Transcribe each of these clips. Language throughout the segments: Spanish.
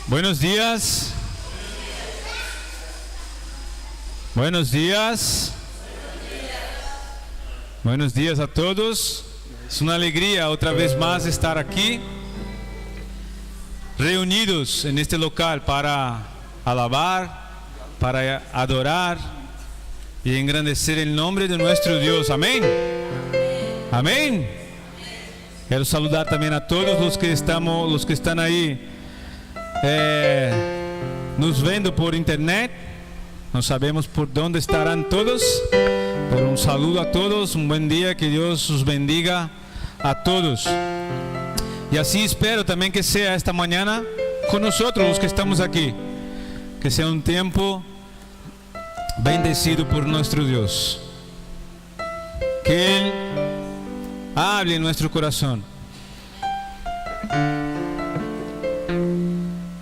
Buenos días. Buenos días. Buenos días a todos. Es una alegría otra vez más estar aquí, reunidos en este local para alabar, para adorar y engrandecer el nombre de nuestro Dios. Amén. Amén. Quero saludar também a todos os que estão aí nos vendo por internet. Não sabemos por onde estarão todos, pero um saludo a todos, um bom dia, que Deus os bendiga a todos. E assim espero também que seja esta manhã com nós, os que estamos aqui, que seja um tempo bendecido por nosso Deus, que Ele hable en nuestro corazón.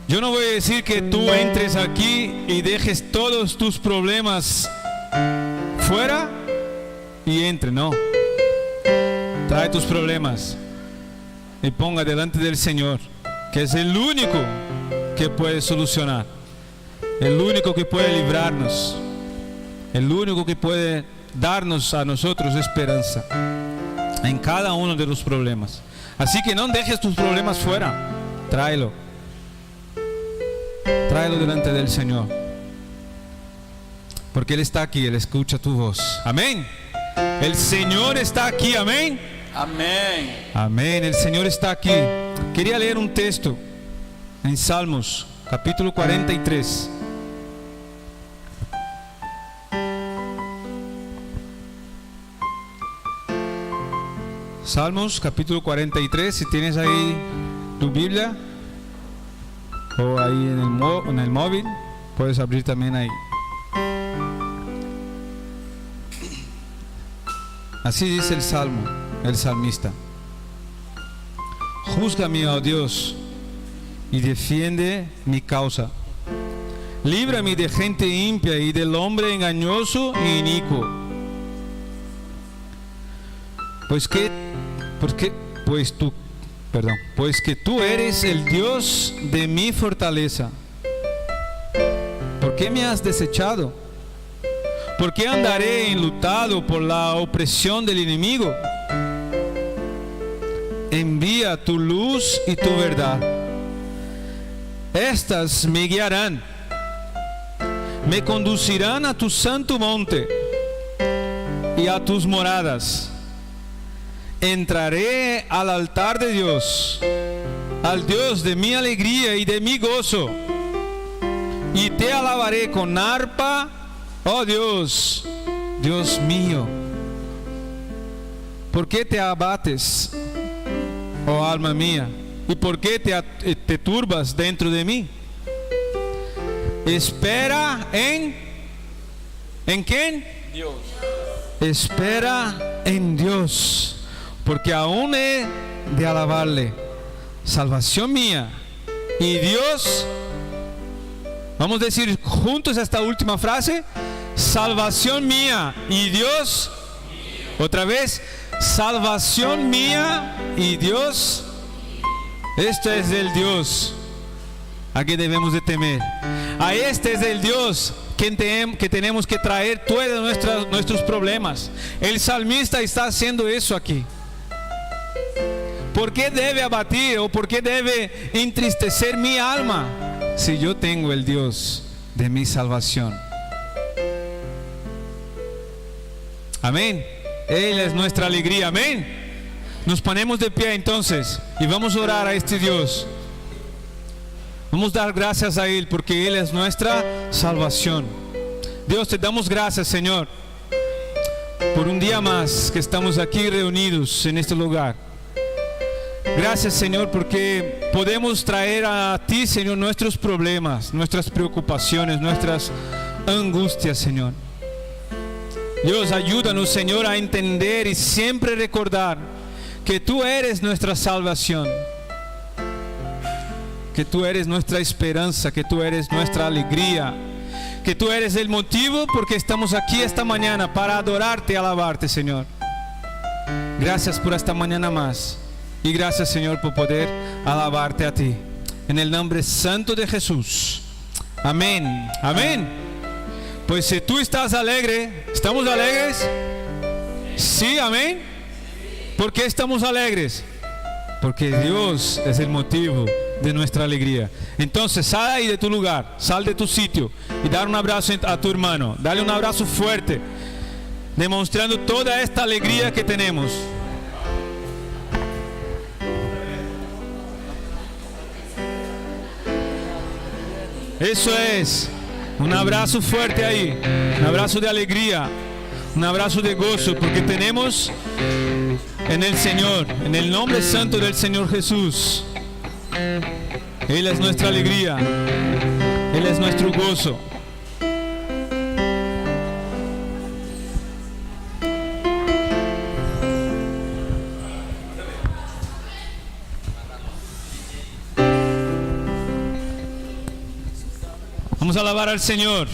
Yo no voy a decir que tú entres aquí y dejes todos tus problemas fuera y entre, no. Trae tus problemas y ponga delante del Señor, que es el único que puede solucionar, el único que puede librarnos, el único que puede darnos a nosotros esperanza en cada uno de los problemas. Así que no dejes tus problemas fuera. Tráelo delante del Señor, porque Él está aquí, Él escucha tu voz. Amén. El Señor está aquí. Amén. Amén. Amén. El Señor está aquí. Quería leer un texto en Salmos capítulo 43. Salmos capítulo 43, si tienes ahí tu Biblia o ahí en el móvil, puedes abrir también ahí. Así dice el Salmo, el salmista: Júzgame, oh Dios, y defiende mi causa. Líbrame de gente impia y del hombre engañoso e inicuo. Pues que tú eres el Dios de mi fortaleza. ¿Por qué me has desechado? ¿Por qué andaré enlutado por la opresión del enemigo? Envía tu luz y tu verdad. Estas me guiarán, me conducirán a tu santo monte y a tus moradas. Entraré al altar de Dios, al Dios de mi alegría y de mi gozo, y te alabaré con arpa, oh Dios, Dios mío. ¿Por qué te abates, oh alma mía? ¿Y por qué te turbas dentro de mí? Espera ¿en quién? Dios. Espera en Dios, porque aún he de alabarle, salvación mía y Dios. Vamos a decir juntos esta última frase: salvación mía y Dios. Otra vez: salvación mía y Dios. Este es el Dios a que debemos de temer. A este es el Dios que tenemos que traer todos nuestros problemas. El salmista está haciendo eso aquí. ¿Por qué debe abatir o por qué debe entristecer mi alma si yo tengo el Dios de mi salvación? Amén. Él es nuestra alegría. Amén. Nos ponemos de pie entonces y vamos a orar a este Dios. Vamos a dar gracias a Él porque Él es nuestra salvación. Dios, te damos gracias, Señor, por un día más que estamos aquí reunidos en este lugar. Gracias, Señor, porque podemos traer a ti, Señor, nuestros problemas, nuestras preocupaciones, nuestras angustias, Señor. Dios, ayúdanos, Señor, a entender y siempre recordar que tú eres nuestra salvación, que tú eres nuestra esperanza, que tú eres nuestra alegría, que tú eres el motivo porque estamos aquí esta mañana para adorarte y alabarte, Señor. Gracias por esta mañana más y gracias, Señor, por poder alabarte a ti. en el nombre santo de Jesús. Amén, amén. Pues si tú estás alegre, ¿estamos alegres? Sí, amén. ¿Por qué estamos alegres? Porque Dios es el motivo de nuestra alegría. Entonces sal ahí de tu lugar, sal de tu sitio y dar un abrazo a tu hermano. Dale un abrazo fuerte, demostrando toda esta alegría que tenemos. Eso es, un abrazo fuerte ahí, un abrazo de alegría, un abrazo de gozo, porque tenemos en el Señor, en el nombre santo del Señor Jesús. Él es nuestra alegría, Él es nuestro gozo. Vamos a alabar al Señor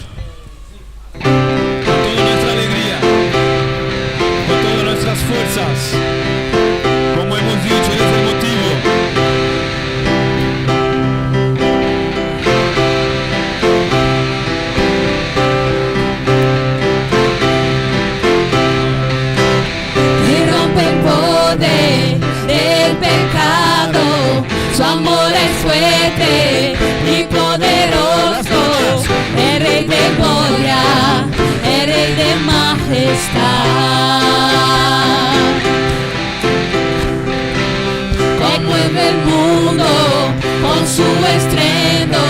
con toda nuestra alegría, con todas nuestras fuerzas. Como hemos dicho, Él es el motivo. Y rompe el poder del pecado, su amor es fuerte y poderoso. El Rey de gloria, el Rey de majestad. Conmueve el mundo con su estruendo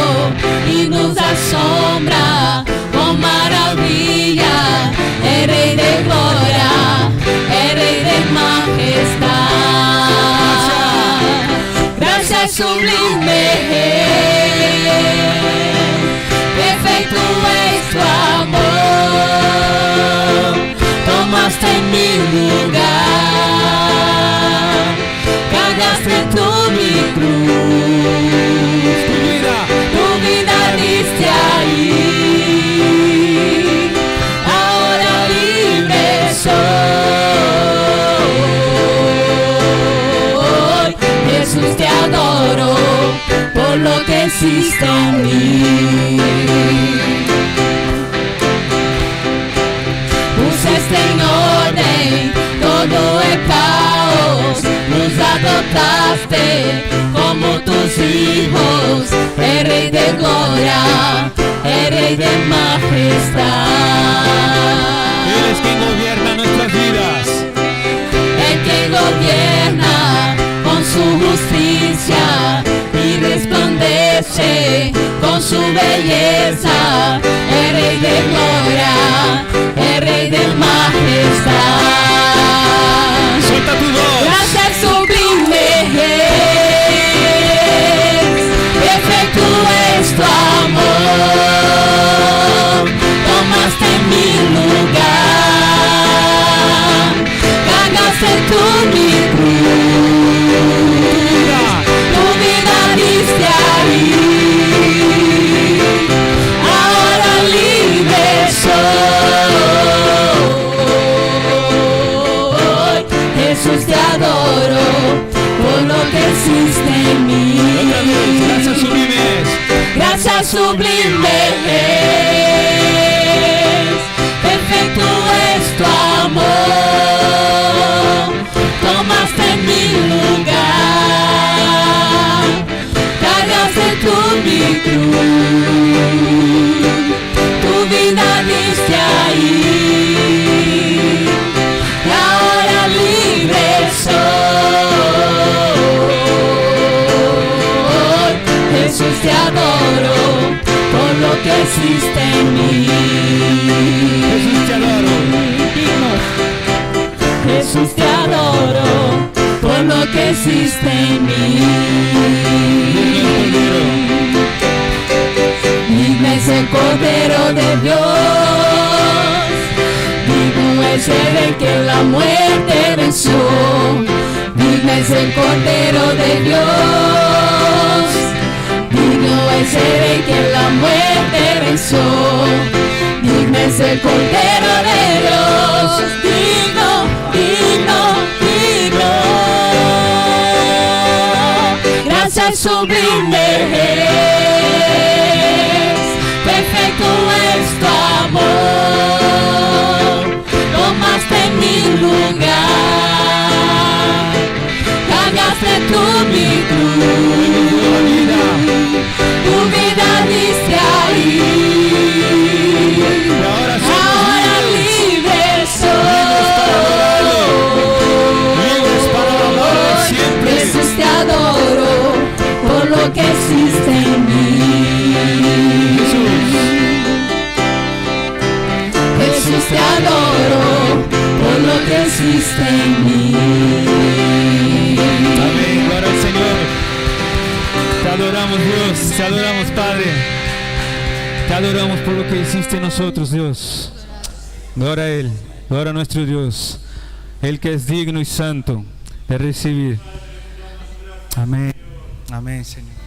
y nos asombra con maravilla. El Rey de gloria, el Rey de majestad. Gracias sublime. Perfecto es tu amor, tomaste mi lugar, cargaste tú mi cruz, tu vida diste ahí, ahora libre soy. Jesús, te adoro por lo que hiciste en mí. Pusiste en orden todo el caos, nos adoptaste como tus hijos. El Rey de gloria, el Rey de majestad. Él es quien gobierna nuestras vidas. El que gobierna con su justicia y resplandece con su belleza. El Rey de gloria, el Rey de majestad. Suelta tu voz. Gracias sublime, perfecto es tu amor, tomaste mi lugar, cargaste tú mi cruz, tu vida diste ahí, ahora libre soy. Jesús, te adoro por lo que hiciste en mí. Gracias sublimes. Gracias sublimes, perfecto es tu amor, tomaste mi lugar, cargaste tú mi cruz, tu vida diste ahí, y ahora libre soy. Jesús, te adoro por lo que hiciste en mí. Jesús, te adoro. Jesús, te adoro por lo que hiciste en mí. Digno es el Cordero de Dios, digno es el Rey que la muerte venció. Digno es el Cordero de Dios, digno es el Rey que la muerte venció. Digno es el Cordero de Dios, digno, digno, digno. Gracias qué sublime es, perfecto es tu amor, tomaste mi lugar, cambiaste tú mi cruz, tu vida diste ahí, ahora libre soy, Jesús te adoro por lo que hiciste en mí, Jesús te adoro por lo que hiciste en mí. Amén, gloria al Señor. Te adoramos, Dios, te adoramos, Padre. Te adoramos por lo que hiciste en nosotros, Dios. Gloria a Él, gloria a nuestro Dios, el que es digno y santo de recibir. Amén, amén, Señor.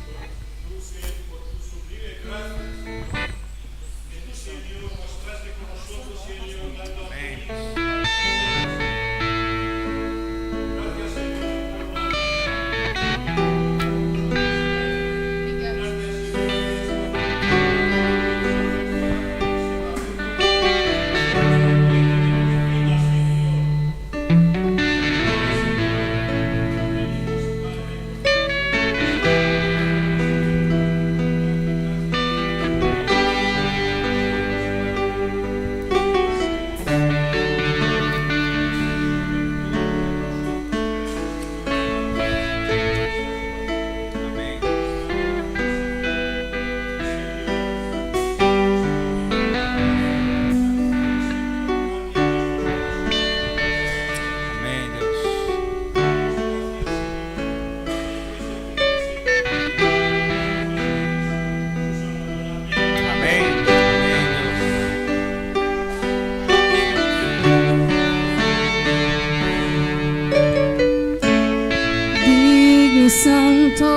Santo,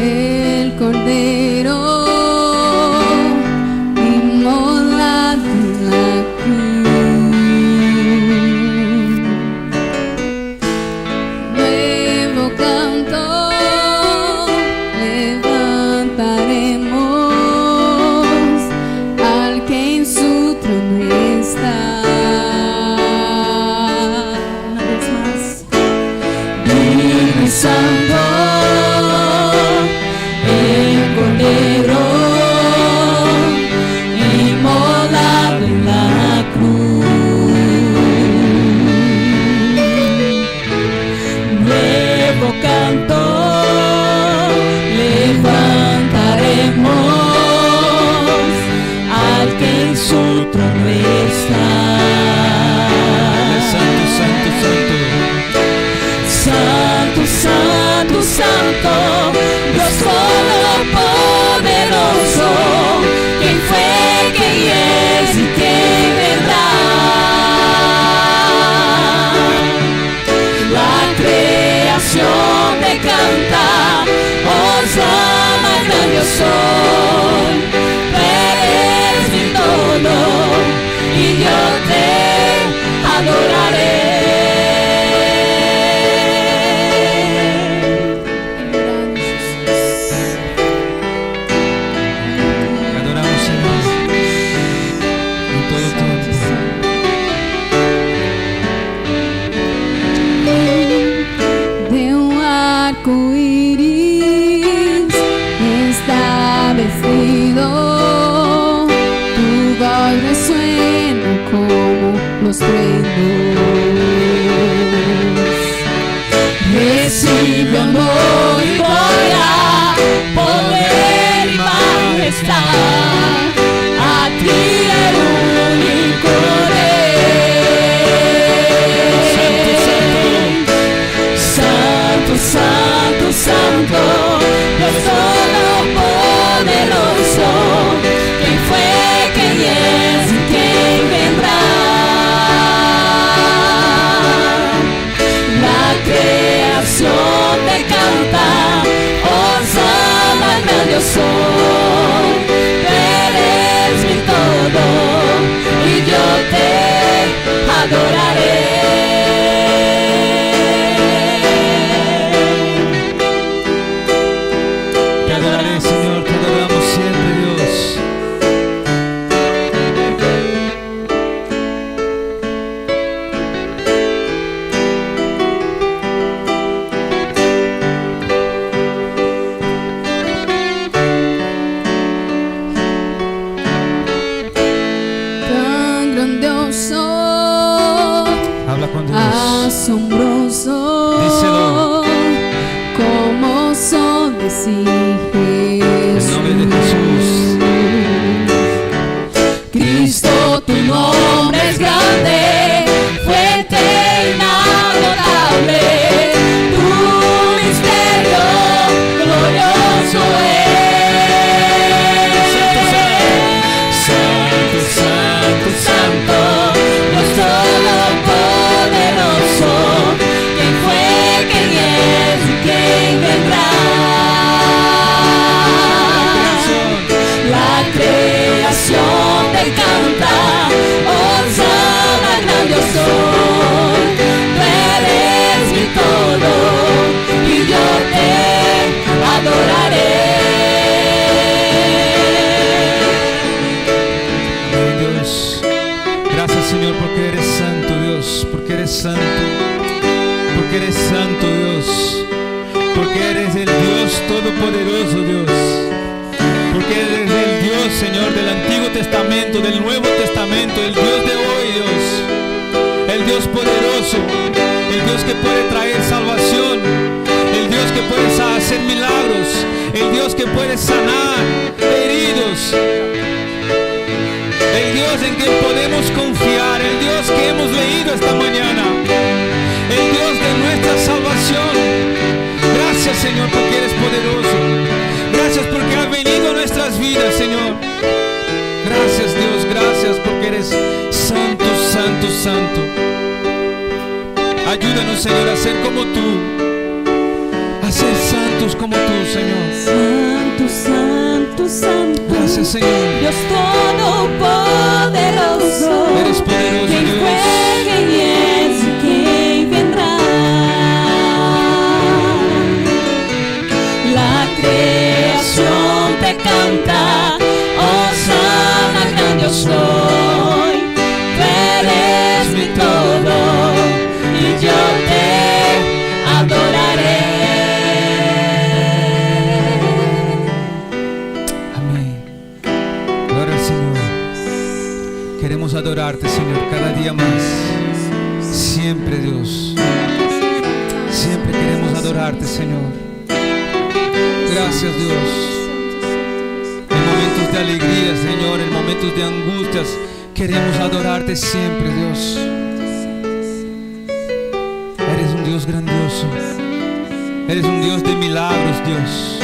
el Cordero inmolado en la cruz. Nuevo canto levantaremos al que en su trono está. Santo, el Cordero inmolado en la cruz. Nuevo canto levantaremos al que en su trono está. Santo, santo, santo. Santo, Santo, Santo, Dios Todopoderoso, quien fue, quien es y quien vendrá. La creación te canta, Hosanna, gran yo soy, eres mi todo y yo te adoraré. Tu voz resuena como los truenos. Sí, En nombre de Jesús. Cristo, tu nombre es grande, fuerte, inagotable. Tu misterio glorioso es. Santo, santo, santo, Dios todopoderoso. ¿Quién fue, quién es y quién vendrá? La creación te canta, Hosanna, gran Dios soy. Tú eres mi todo y yo te adoraré. Dios, gracias Señor porque eres santo Dios, porque eres santo, porque eres santo Dios, porque eres el Dios todopoderoso Dios, porque eres el Dios Señor del Antiguo Testamento, del Nuevo Testamento, el Dios de hoy Dios, el Dios poderoso, el Dios que puede traer salvación, el Dios que puede hacer milagros, el Dios que puede sanar heridos, el Dios en quien podemos confiar, el Dios que hemos leído esta mañana, el Dios de nuestra salvación. Gracias Señor porque eres poderoso, gracias porque has venido a nuestras vidas Señor. Gracias Dios, gracias porque eres santo, santo, santo. Ayúdanos Señor a ser como tú, a ser santos como tú Señor. Santo, santo, santo. Gracias Señor. Dios todopoderoso. Eres poderoso ¿Quién Dios. fue, quién es y quién vendrá? La creación te canta, Hosanna, gran Dios soy. Tú eres mi todo y yo te adoraré. Amén. Gloria al Señor. Queremos adorarte, Señor, cada día más. Siempre, Dios. Siempre queremos adorarte, Señor. Gracias, Dios. En momentos de alegría, Señor, en momentos de angustias, queremos adorarte siempre, Dios. Eres un Dios grandioso. Eres un Dios de milagros, Dios.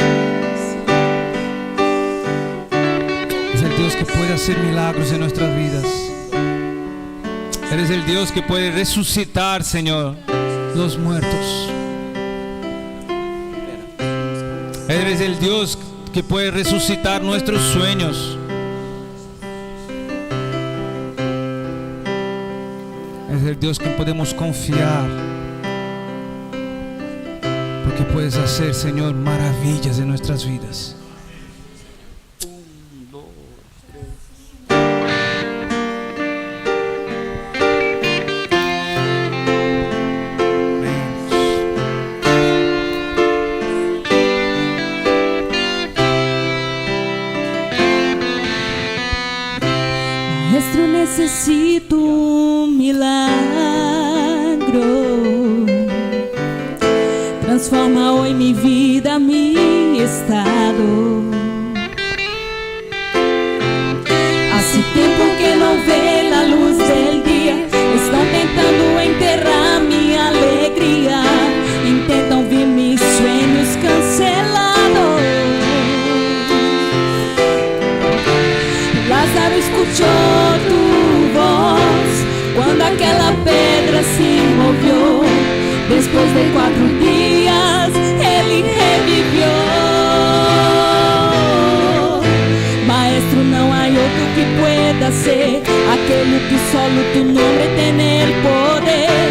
Es el Dios que puede hacer milagros en nuestras vidas. Eres el Dios que puede resucitar, Señor, los muertos. Eres el Dios que puede resucitar nuestros sueños. Es el Dios que podemos confiar, porque puedes hacer, Señor, maravillas en nuestras vidas. Maestro, necesito un milagro. Transforma hoy mi vida, mi estado. Hace tiempo que no ve la luz del día. Están tentando enterrar mi alegría. Intentan ver mis sueños cancelados. Lázaro escuchó tu voz cuando aquella pedra se movió. Después de 4 días, Él revivió. Maestro, não há outro que pueda ser aquele que solo tu nombre tiene el poder.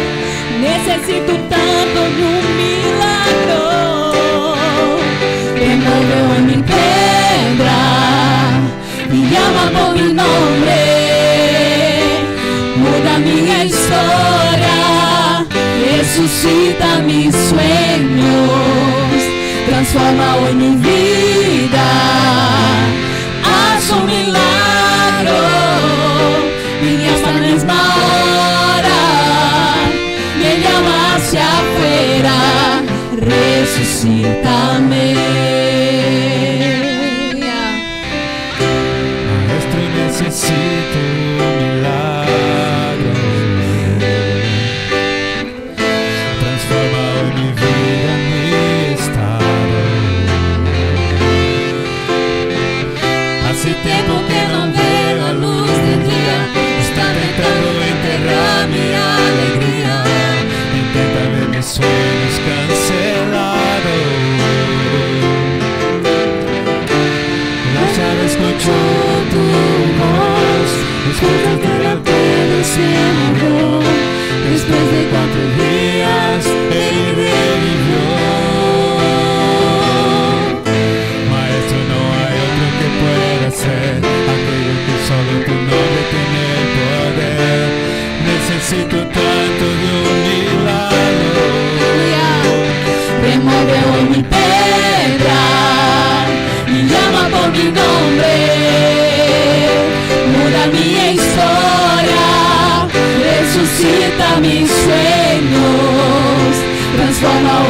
Necesito tanto de un milagro. Te moveu en mi pedra y llama por mi nombre. Muda mi historia, resucita mis sueños, transforma hoy mi vida, haz un milagro, y esta misma hora me llama hacia afuera, resucítame.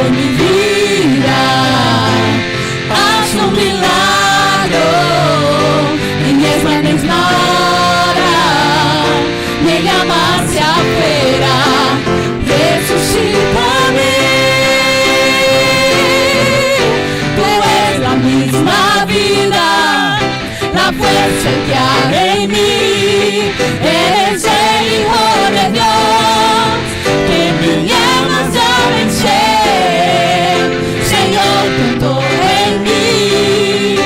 hoy mi vida, haz un milagro, en esta misma hora, me llamaste afuera, resucítame, tú eres la misma vida, la fuerza que hay en mí, eres el Hijo de Dios, que me llamas a vencer, Señor, tanto en mí,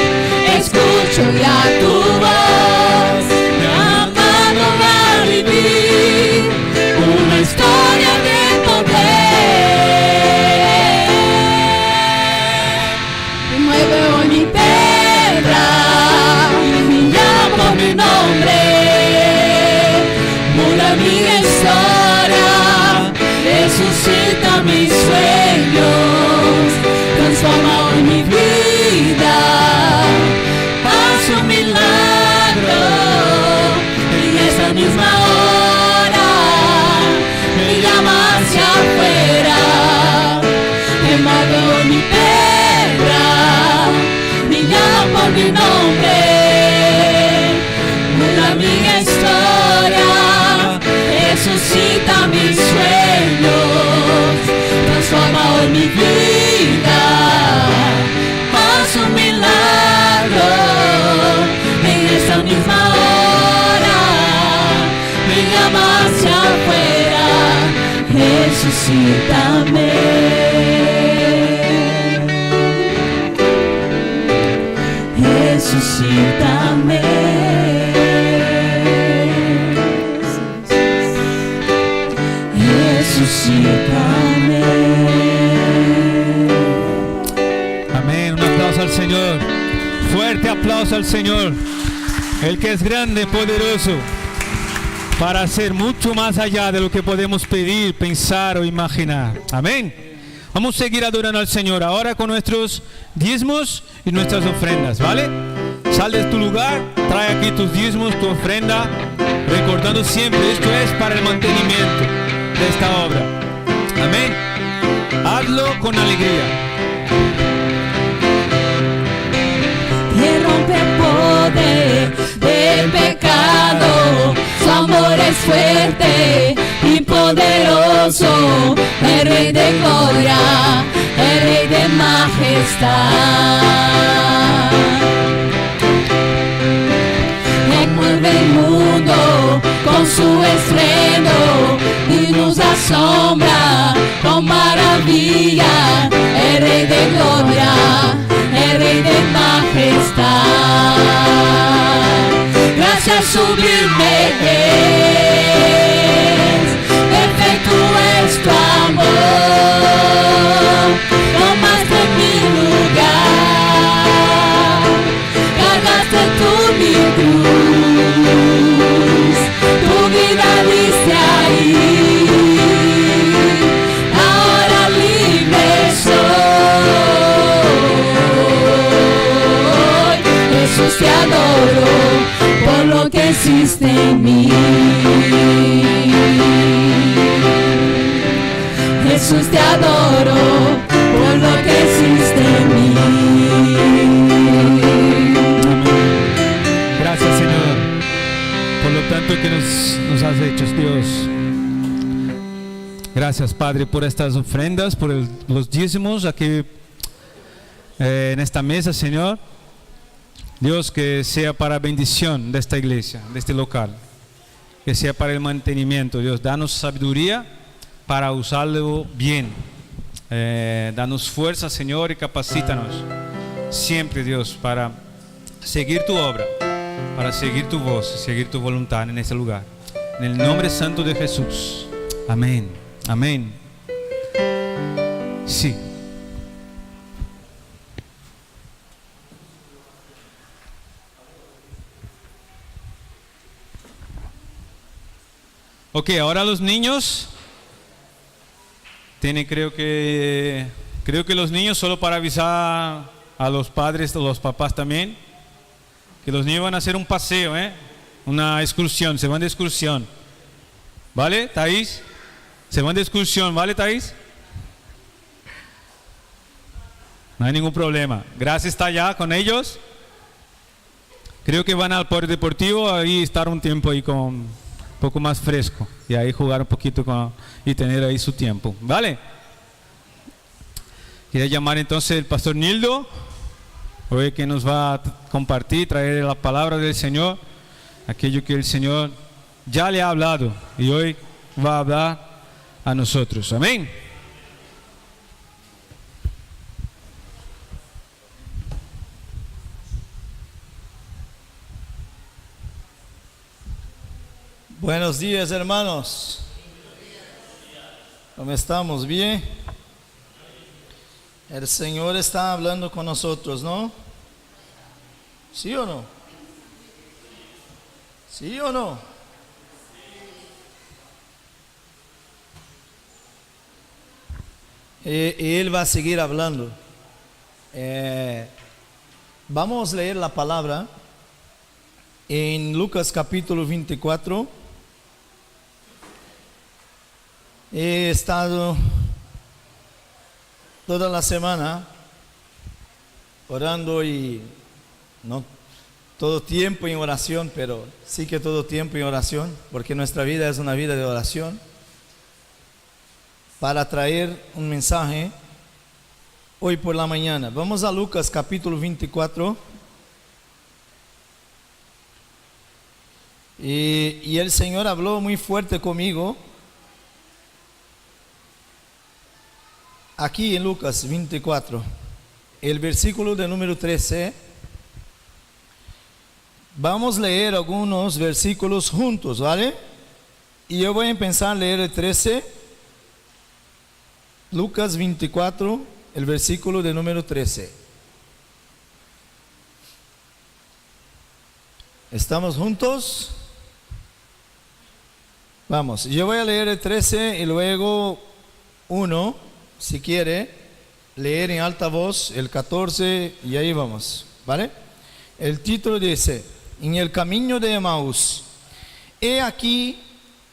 escucho ya tu voz, llamando a vivir una historia de poder, mueve hoy mi pedra, me llamo mi nombre, muda mi historia, resucita mis sueños, transforma hoy mi vida, haz un milagro, en esa misma hora, me llamas hacia afuera, me mueve mi pedra, me llama por mi nombre, muda mi historia, resucita mis sueños, transforma hoy mi vida, haz un milagro, en esta misma hora, me llama hacia afuera, resucítame, resucítame. Resucítame. Amén. Un aplauso al Señor. Fuerte aplauso al Señor. El que es grande, poderoso, para hacer mucho más allá de lo que podemos pedir, pensar o imaginar. Amén. Vamos a seguir adorando al Señor ahora con nuestros diezmos y nuestras ofrendas, ¿vale? Sal de tu lugar, trae aquí tus diezmos, tu ofrenda, recordando siempre, esto es para el mantenimiento de esta obra. Amén. Hazlo con alegría. Que rompe el poder del pecado, su amor es fuerte y poderoso, el Rey de gloria, el Rey de majestad. Remueve el mundo con su estreno y nos asombra con maravilla, el Rey de gloria, el Rey de majestad. Gracias sublime es, perfecto es tu amor, tomaste mi lugar, cargaste tú mi cruz, tu vida diste ahí, ahora libre soy, Jesús te adoro por lo que hiciste en mí, Jesús te adoro por lo que hiciste en mí. Gracias, Señor, por lo tanto que nos has hecho, Dios. Gracias, Padre, por estas ofrendas, por los diezmos aquí en esta mesa, Señor. Dios, que sea para bendición de esta iglesia, de este local, que sea para el mantenimiento. Dios, danos sabiduría para usarlo bien. Danos fuerza, Señor, y capacítanos siempre, Dios, para seguir tu obra, para seguir tu voz, seguir tu voluntad en este lugar. En el nombre santo de Jesús. Amén. Amén. Sí. Ok, ahora los niños tienen, creo que los niños, solo para avisar a los padres, a los papás también, que los niños van a hacer un paseo, una excursión, se van de excursión. ¿Vale, Thais? Se van de excursión, ¿vale, Thais? No hay ningún problema. Gracia está allá con ellos. Creo que van al polideportivo ahí estar un tiempo ahí con un poco más fresco y ahí jugar un poquito y tener ahí su tiempo. ¿Vale? Quería llamar entonces el pastor Nildo, hoy que nos va a compartir, traer la palabra del Señor, aquello que el Señor ya le ha hablado y hoy va a hablar a nosotros. Amén. Buenos días, hermanos. ¿Cómo estamos? ¿Bien? El Señor está hablando con nosotros, ¿no? ¿Sí o no? ¿Sí o no? Él va a seguir hablando. Vamos a leer la palabra en Lucas capítulo 24. He estado toda la semana orando y no todo tiempo en oración, pero sí que todo tiempo en oración, porque nuestra vida es una vida de oración, para traer un mensaje hoy por la mañana. Vamos a Lucas capítulo 24. Y el Señor habló muy fuerte conmigo aquí en Lucas 24, el versículo de número 13. Vamos a leer algunos versículos juntos, ¿vale? Y yo voy a empezar a leer el 13, Lucas 24, el versículo de número 13. ¿Estamos juntos? Vamos, yo voy a leer el 13 y luego 1, si quiere, leer en alta voz el 14 y ahí vamos, ¿vale? El título dice: en el camino de Emaús. He aquí,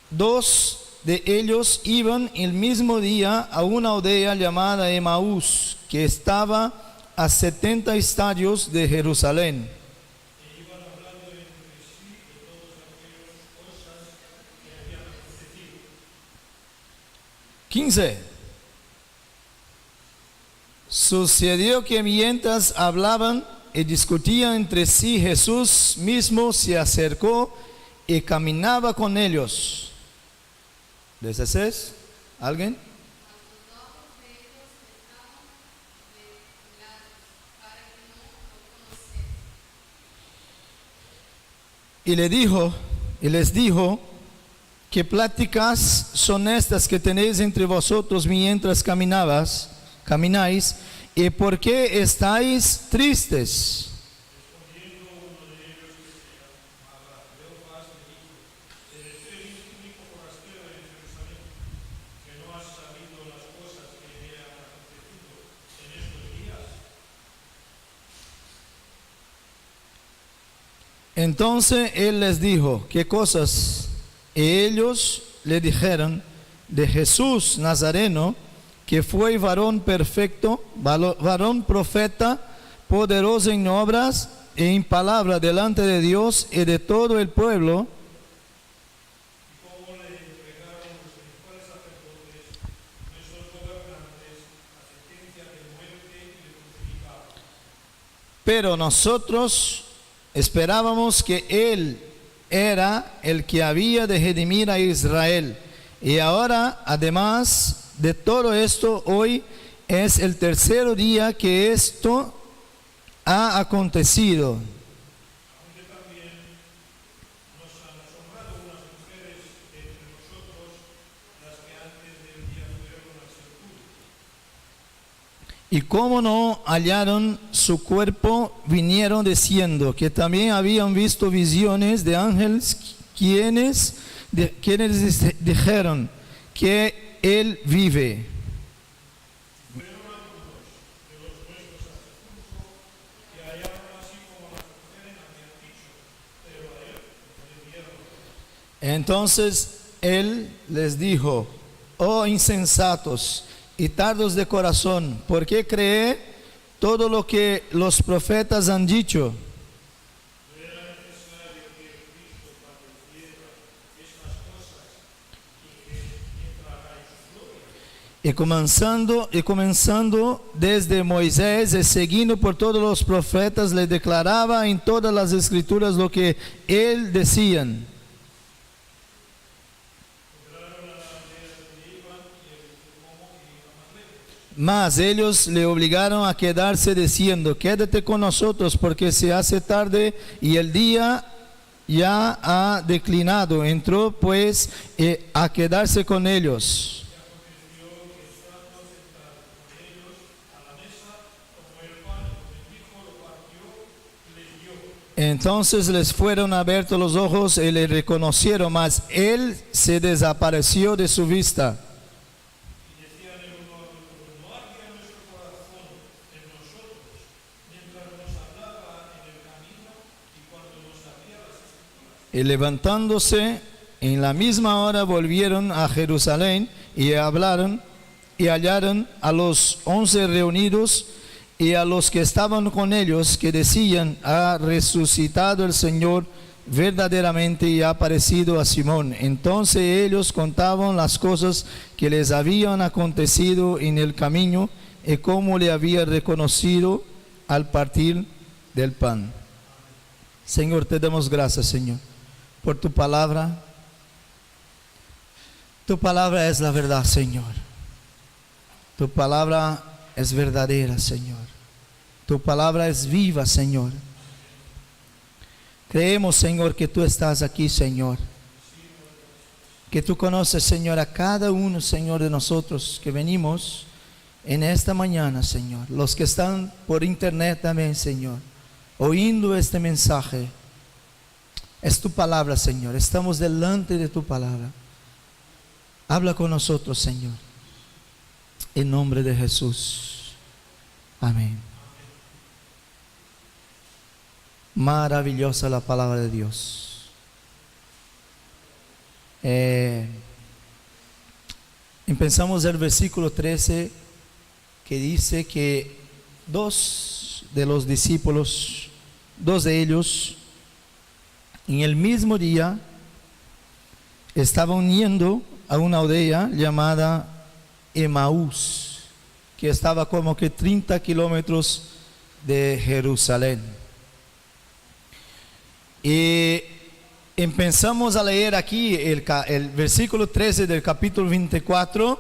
dos de ellos iban el mismo día a una aldea llamada Emaús, que estaba a 70 estadios de Jerusalén. 15. Sucedió que mientras hablaban y discutían entre sí, Jesús mismo se acercó y caminaba con ellos. 16. ¿Alguien? Y les dijo: ¿qué pláticas son estas que tenéis entre vosotros mientras camináis? ¿Y por qué estáis tristes? Entonces él les dijo: ¿qué cosas? Y ellos le dijeron: de Jesús Nazareno, que fue varón perfecto, varón profeta, poderoso en obras y en palabra delante de Dios y de todo el pueblo. Pero nosotros esperábamos que Él era el que había de redimir a Israel. Y ahora, además de todo esto, hoy es el tercer día que esto ha acontecido. Y como no hallaron su cuerpo, vinieron diciendo que también habían visto visiones de ángeles quienes dijeron que Él vive. Entonces Él les dijo: oh insensatos y tardos de corazón, ¿por qué todo lo que los profetas han dicho. Y comenzando desde Moisés y siguiendo por todos los profetas, le declaraba en todas las escrituras lo que él decían. Mas ellos le obligaron a quedarse diciendo: quédate con nosotros porque se hace tarde y el día ya ha declinado. Entró pues a quedarse con ellos. Entonces les fueron abiertos los ojos y le reconocieron, mas él se desapareció de su vista. Y levantándose en la misma hora volvieron a Jerusalén y hablaron y hallaron a los 11 reunidos y a los que estaban con ellos, que decían: ha resucitado el Señor verdaderamente y ha aparecido a Simón. Entonces ellos contaban las cosas que les habían acontecido en el camino y cómo le había reconocido al partir del pan. Señor, te damos gracias, Señor, por tu palabra. Tu palabra es la verdad, Señor. Tu palabra es verdadera, Señor. Tu palabra es viva, Señor. Creemos, Señor, que tú estás aquí, Señor. Que tú conoces, Señor, a cada uno, Señor, de nosotros que venimos en esta mañana, Señor. Los que están por internet también, Señor, oyendo este mensaje. Es tu palabra, Señor. Estamos delante de tu palabra. Habla con nosotros, Señor. En nombre de Jesús. Amén. Maravillosa la palabra de Dios. Empezamos el versículo 13, que dice que dos de los discípulos, dos de ellos, en el mismo día estaban yendo a una aldea llamada Emaús, que estaba como que 30 kilómetros de Jerusalén. Y empezamos a leer aquí el versículo 13 del capítulo 24,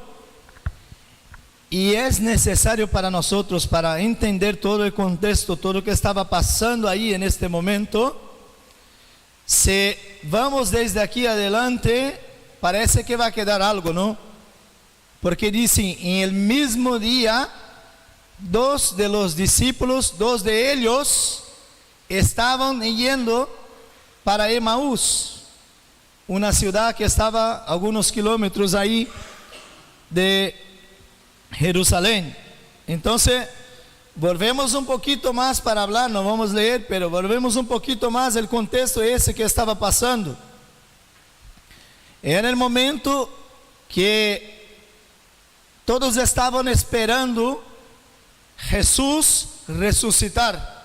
y es necesario para nosotros, para entender todo el contexto, todo lo que estaba pasando ahí en este momento. Si vamos desde aquí adelante, parece que va a quedar algo, ¿no? Porque dicen, en el mismo día, dos de los discípulos, dos de ellos, estaban yendo para Emaús, una ciudad que estaba a algunos kilómetros ahí de Jerusalén. Entonces, volvemos un poquito más para hablar, no vamos a leer, pero volvemos un poquito más el contexto ese que estaba pasando. Era el momento que todos estaban esperando Jesús resucitar.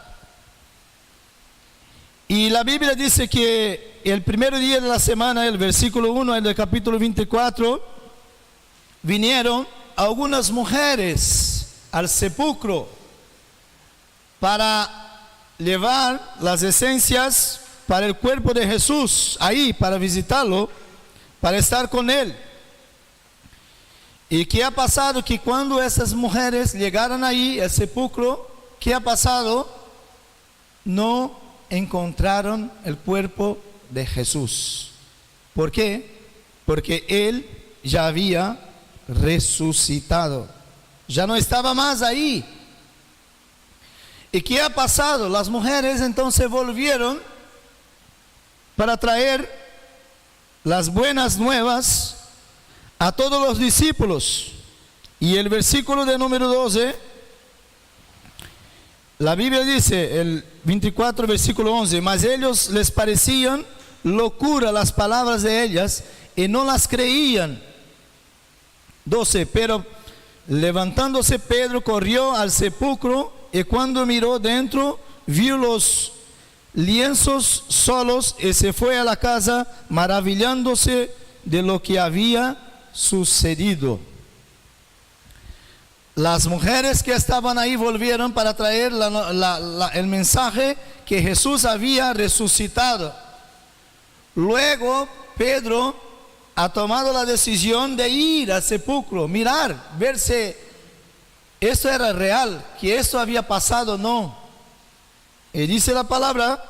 Y la Biblia dice que el primer día de la semana, el versículo 1 del capítulo 24, vinieron algunas mujeres al sepulcro para llevar las esencias para el cuerpo de Jesús, ahí para visitarlo, para estar con él. ¿Y qué ha pasado? Que cuando esas mujeres llegaron ahí al sepulcro, ¿qué ha pasado? No encontraron el cuerpo de Jesús. ¿Por qué? Porque él ya había resucitado, ya no estaba más ahí. ¿Y qué ha pasado? Las mujeres entonces volvieron para traer las buenas nuevas a todos los discípulos. Y el versículo de número 12, la Biblia dice, el 24, versículo 11, mas ellos les parecían locura las palabras de ellas y no las creían. 12, pero levantándose Pedro corrió al sepulcro y cuando miró dentro, vio los lienzos solos y se fue a la casa maravillándose de lo que había sucedido. Las mujeres que estaban ahí volvieron para traer el mensaje que Jesús había resucitado. Luego Pedro ha tomado la decisión de ir al sepulcro, mirar, ver si esto era real, que esto había pasado o no. Y dice la palabra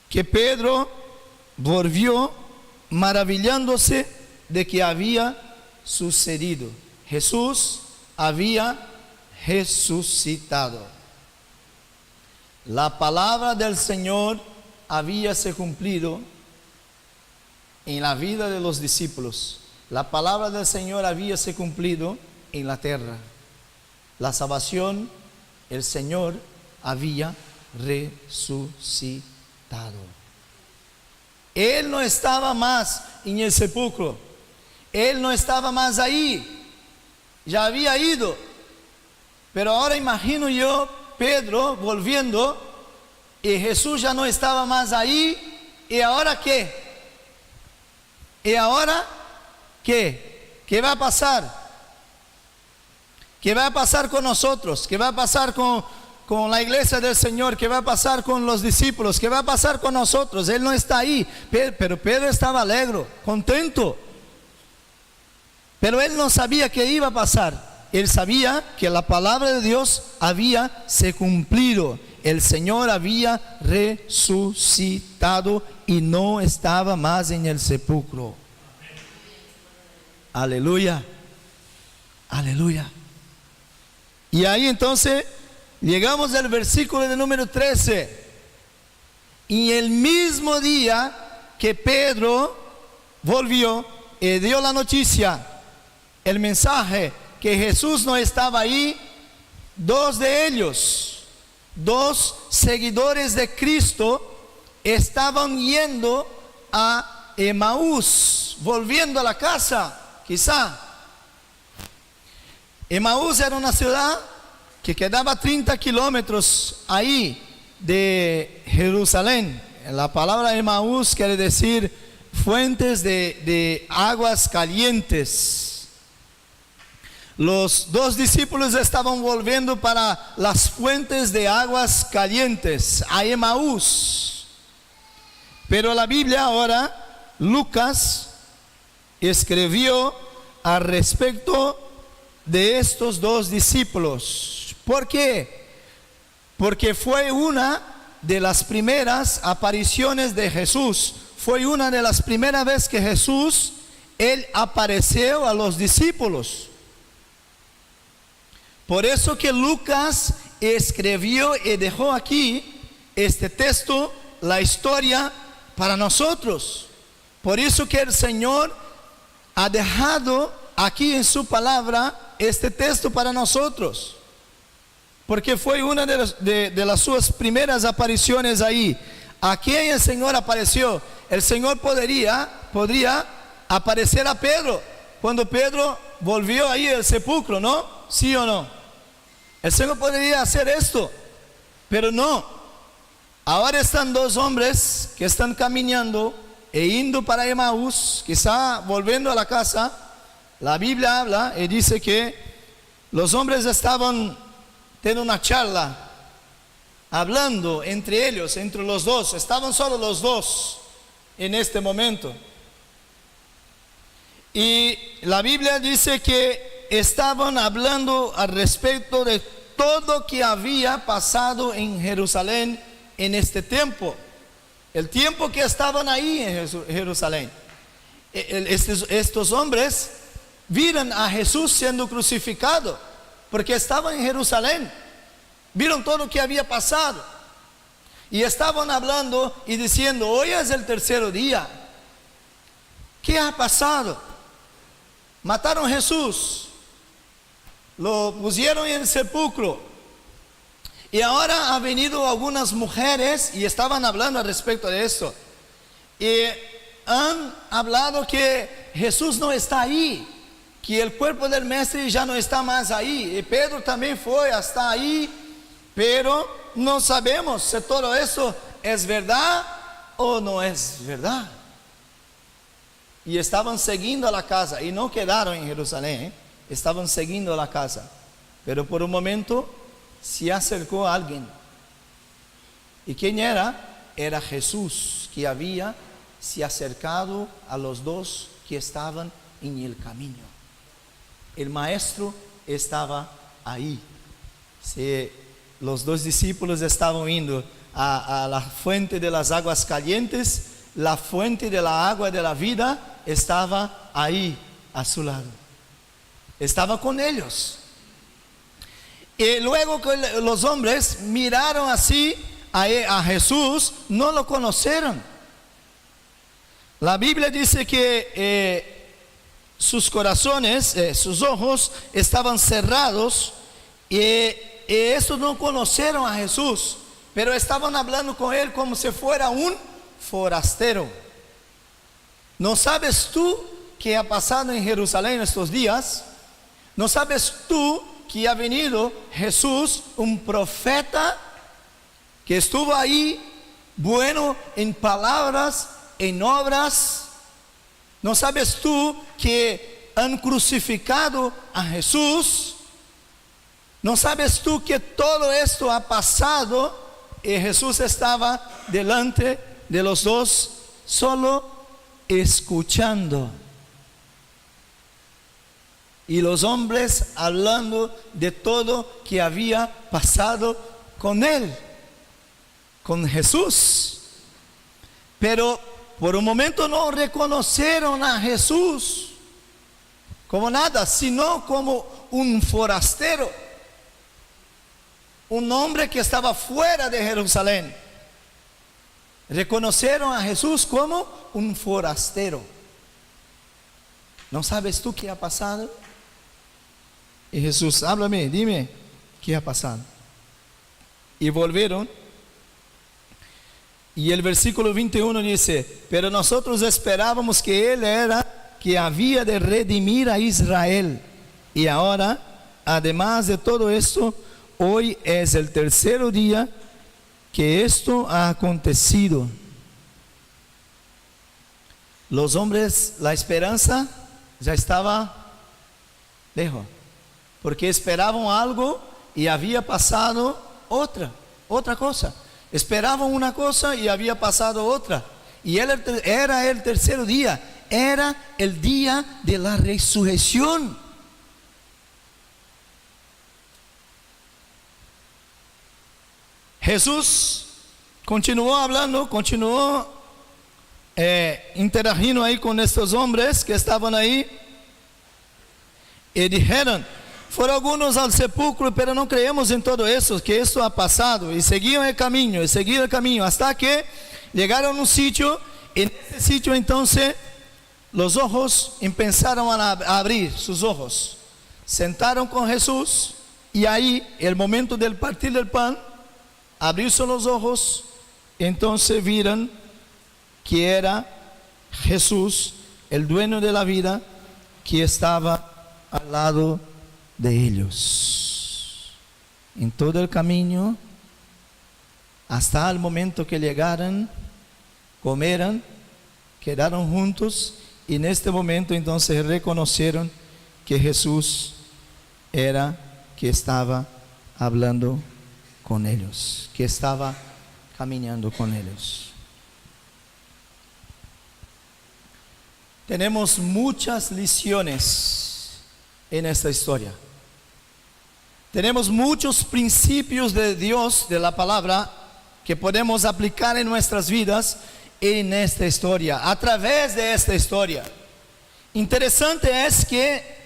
que Pedro volvió maravillándose de que había sucedido. Jesús había resucitado. La palabra del Señor había se cumplido en la vida de los discípulos. La palabra del Señor había se cumplido en la tierra. La salvación, el Señor había resucitado. Él no estaba más en el sepulcro. Él no estaba más ahí. Ya había ido. Pero ahora imagino yo Pedro volviendo y Jesús ya no estaba más ahí. ¿Y ahora qué? ¿Y ahora qué? ¿Qué va a pasar? ¿Qué va a pasar con nosotros? ¿Qué va a pasar con la iglesia del Señor? ¿Qué va a pasar con los discípulos? ¿Qué va a pasar con nosotros? Él no está ahí. Pero Pedro estaba alegre, contento. Pero él no sabía qué iba a pasar. Él sabía que la palabra de Dios había se cumplido. El Señor había resucitado y no estaba más en el sepulcro. Aleluya. Aleluya. Y ahí entonces llegamos al versículo de número 13. Y el mismo día que Pedro volvió y dio la noticia, el mensaje que Jesús no estaba ahí, dos de ellos, dos seguidores de Cristo, estaban yendo a Emaús, volviendo a la casa, quizá. Emaús era una ciudad que quedaba 30 kilómetros ahí de Jerusalén. La palabra Emaús quiere decir fuentes de aguas calientes. Los dos discípulos estaban volviendo para las fuentes de aguas calientes, a Emaús. Pero la Biblia ahora, Lucas, escribió al respecto de estos dos discípulos. ¿Por qué? Porque fue una de las primeras apariciones de Jesús. Fue una de las primeras veces que Jesús, Él apareció a los discípulos. Por eso que Lucas escribió y dejó aquí este texto, la historia para nosotros. Por eso que el Señor ha dejado aquí en su palabra este texto para nosotros. Porque fue una de las sus primeras apariciones ahí. ¿A quién el Señor apareció? El Señor podría aparecer a Pedro cuando Pedro volvió ahí al sepulcro, ¿no? ¿Sí o no? El Señor podría hacer esto, pero no. Ahora están dos hombres que están caminando e yendo para Emaús, quizá volviendo a la casa. La Biblia habla y dice que los hombres estaban teniendo una charla, hablando entre ellos, entre los dos. Estaban solo los dos en este momento. Y la Biblia dice que estaban hablando al respecto de todo que había pasado en Jerusalén en este tiempo. El tiempo que estaban ahí en Jerusalén. Estos hombres vieron a Jesús siendo crucificado, porque estaban en Jerusalén. Vieron todo lo que había pasado. Y estaban hablando y diciendo: hoy es el tercer día. ¿Qué ha pasado? Mataron a Jesús, lo pusieron en el sepulcro, y ahora han venido algunas mujeres y estaban hablando al respecto de esto, y han hablado que Jesús no está ahí, que el cuerpo del Mestre ya no está más ahí. Y Pedro también fue hasta ahí pero no sabemos si todo eso es verdad o no es verdad. Y estaban siguiendo a la casa, y no quedaron en Jerusalén, estaban siguiendo a la casa. Pero por un momento se acercó alguien. ¿Y quién era? Era Jesús, que había se acercado a los dos que estaban en el camino. El maestro estaba ahí. Si los dos discípulos estaban yendo a la fuente de las aguas calientes, la fuente de la agua de la vida estaba ahí a su lado. Estaba con ellos. Y luego que los hombres miraron así a Jesús, no lo conocieron. La Biblia dice que sus corazones, sus ojos estaban cerrados, y estos no conocieron a Jesús, pero estaban hablando con él como si fuera un forastero. ¿No sabes tú qué ha pasado en Jerusalén estos días? ¿No sabes tú que ha venido Jesús, un profeta, que estuvo ahí, bueno en palabras, en obras? ¿No sabes tú que han crucificado a Jesús? ¿No sabes tú que todo esto ha pasado y Jesús estaba delante de los dos, solo escuchando? Y los hombres hablando de todo que había pasado con él, con Jesús. Pero por un momento no reconocieron a Jesús como nada, sino como un forastero, un hombre que estaba fuera de Jerusalén. Reconocieron a Jesús como un forastero. ¿No sabes tú qué ha pasado? Y Jesús, háblame, dime, ¿qué ha pasado? Y volvieron. Y el versículo 21 dice: pero nosotros esperábamos que Él era que había de redimir a Israel. Y ahora, además de todo esto, hoy es el tercer día que esto ha acontecido. Los hombres, la esperanza ya estaba lejos, porque esperaban algo y había pasado otra cosa. Esperaban una cosa y había pasado otra. Y era el tercer día, era el día de la resurrección. Jesús continuó hablando, continuó interagiendo ahí con estos hombres que estaban ahí. Y dijeron: fueron algunos al sepulcro, pero no creemos en todo eso, que esto ha pasado. Y seguían el camino, hasta que llegaron a un sitio. En ese sitio entonces los ojos empezaron a abrir, sus ojos. Sentaron con Jesús, y ahí, el momento del partir del pan, abrirse los ojos, entonces vieron que era Jesús, el dueño de la vida, que estaba al lado de ellos. En todo el camino, hasta el momento que llegaron, comieron, quedaron juntos, y en este momento entonces reconocieron que Jesús era que estaba hablando con ellos, que estaba caminando con ellos. Tenemos muchas lecciones en esta historia. Tenemos muchos principios de Dios, de la palabra, que podemos aplicar en nuestras vidas en esta historia, a través de esta historia. Interesante es que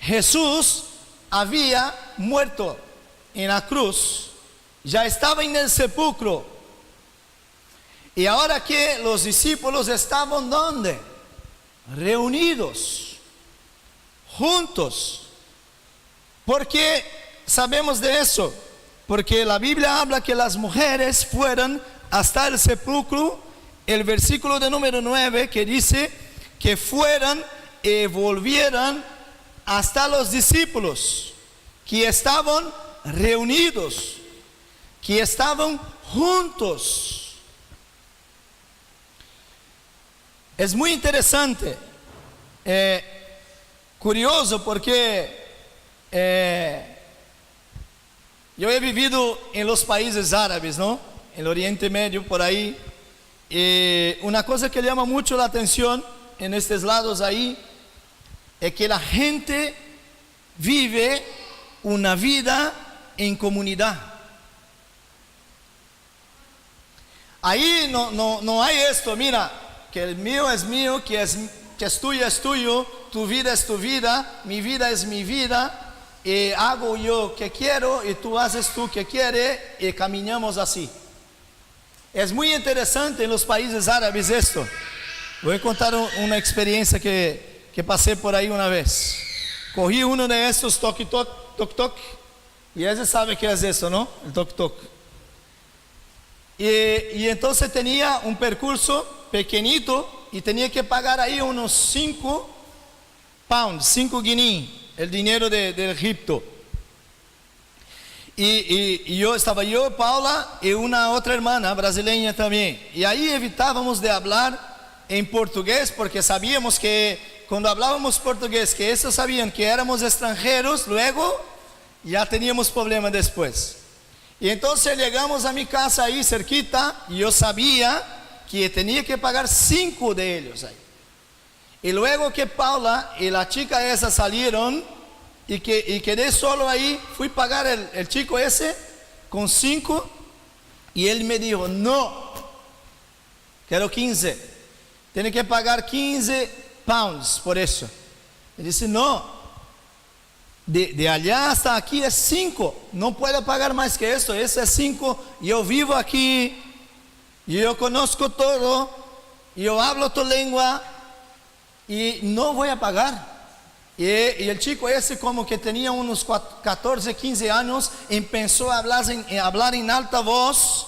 Jesús había muerto en la cruz, ya estaba en el sepulcro, y ahora que los discípulos estaban ¿dónde? Reunidos, juntos. ¿Por qué sabemos de eso? Porque la Biblia habla que las mujeres fueron hasta el sepulcro. El versículo de número 9 que dice que fueron y volvieron hasta los discípulos que estaban reunidos, que estaban juntos. Es muy interesante, curioso, porque yo he vivido en los países árabes, ¿no? En el Oriente Medio, por ahí. Una cosa que llama mucho la atención en estos lados ahí es que la gente vive una vida en comunidad. Ahí no hay esto, mira, que el mío es mío, que es tuyo, tu vida es tu vida, mi vida es mi vida, y hago yo que quiero y tú haces tú que quieres y caminamos así. Es muy interesante en los países árabes esto. Voy a contar una experiencia que pasé por ahí una vez. Cogí uno de estos toc toc, y ese sabe qué es eso, ¿no? El toc toc. Y entonces tenía un percurso pequeñito y tenía que pagar ahí unos 5 pounds, 5 guineas, el dinero de Egipto. Y estaba yo, Paula y una otra hermana brasileña también. Y ahí evitábamos de hablar en portugués porque sabíamos que cuando hablábamos portugués, que ellos sabían que éramos extranjeros, luego ya teníamos problemas después. Y entonces llegamos a mi casa ahí cerquita y yo sabía que tenía que pagar 5 de ellos ahí. Y luego que Paula y la chica esa salieron y quedé solo ahí, fui a pagar el chico ese con 5 y él me dijo, no, quiero 15, tiene que pagar 15 pounds por eso. Y dice, no, de allá hasta aquí es 5, no puedo pagar más que esto, ese es 5, yo vivo aquí, yo conozco todo, yo hablo tu lengua y no voy a pagar. Y el chico ese, como que tenía unos 14, 15 años, empezó a hablar en alta voz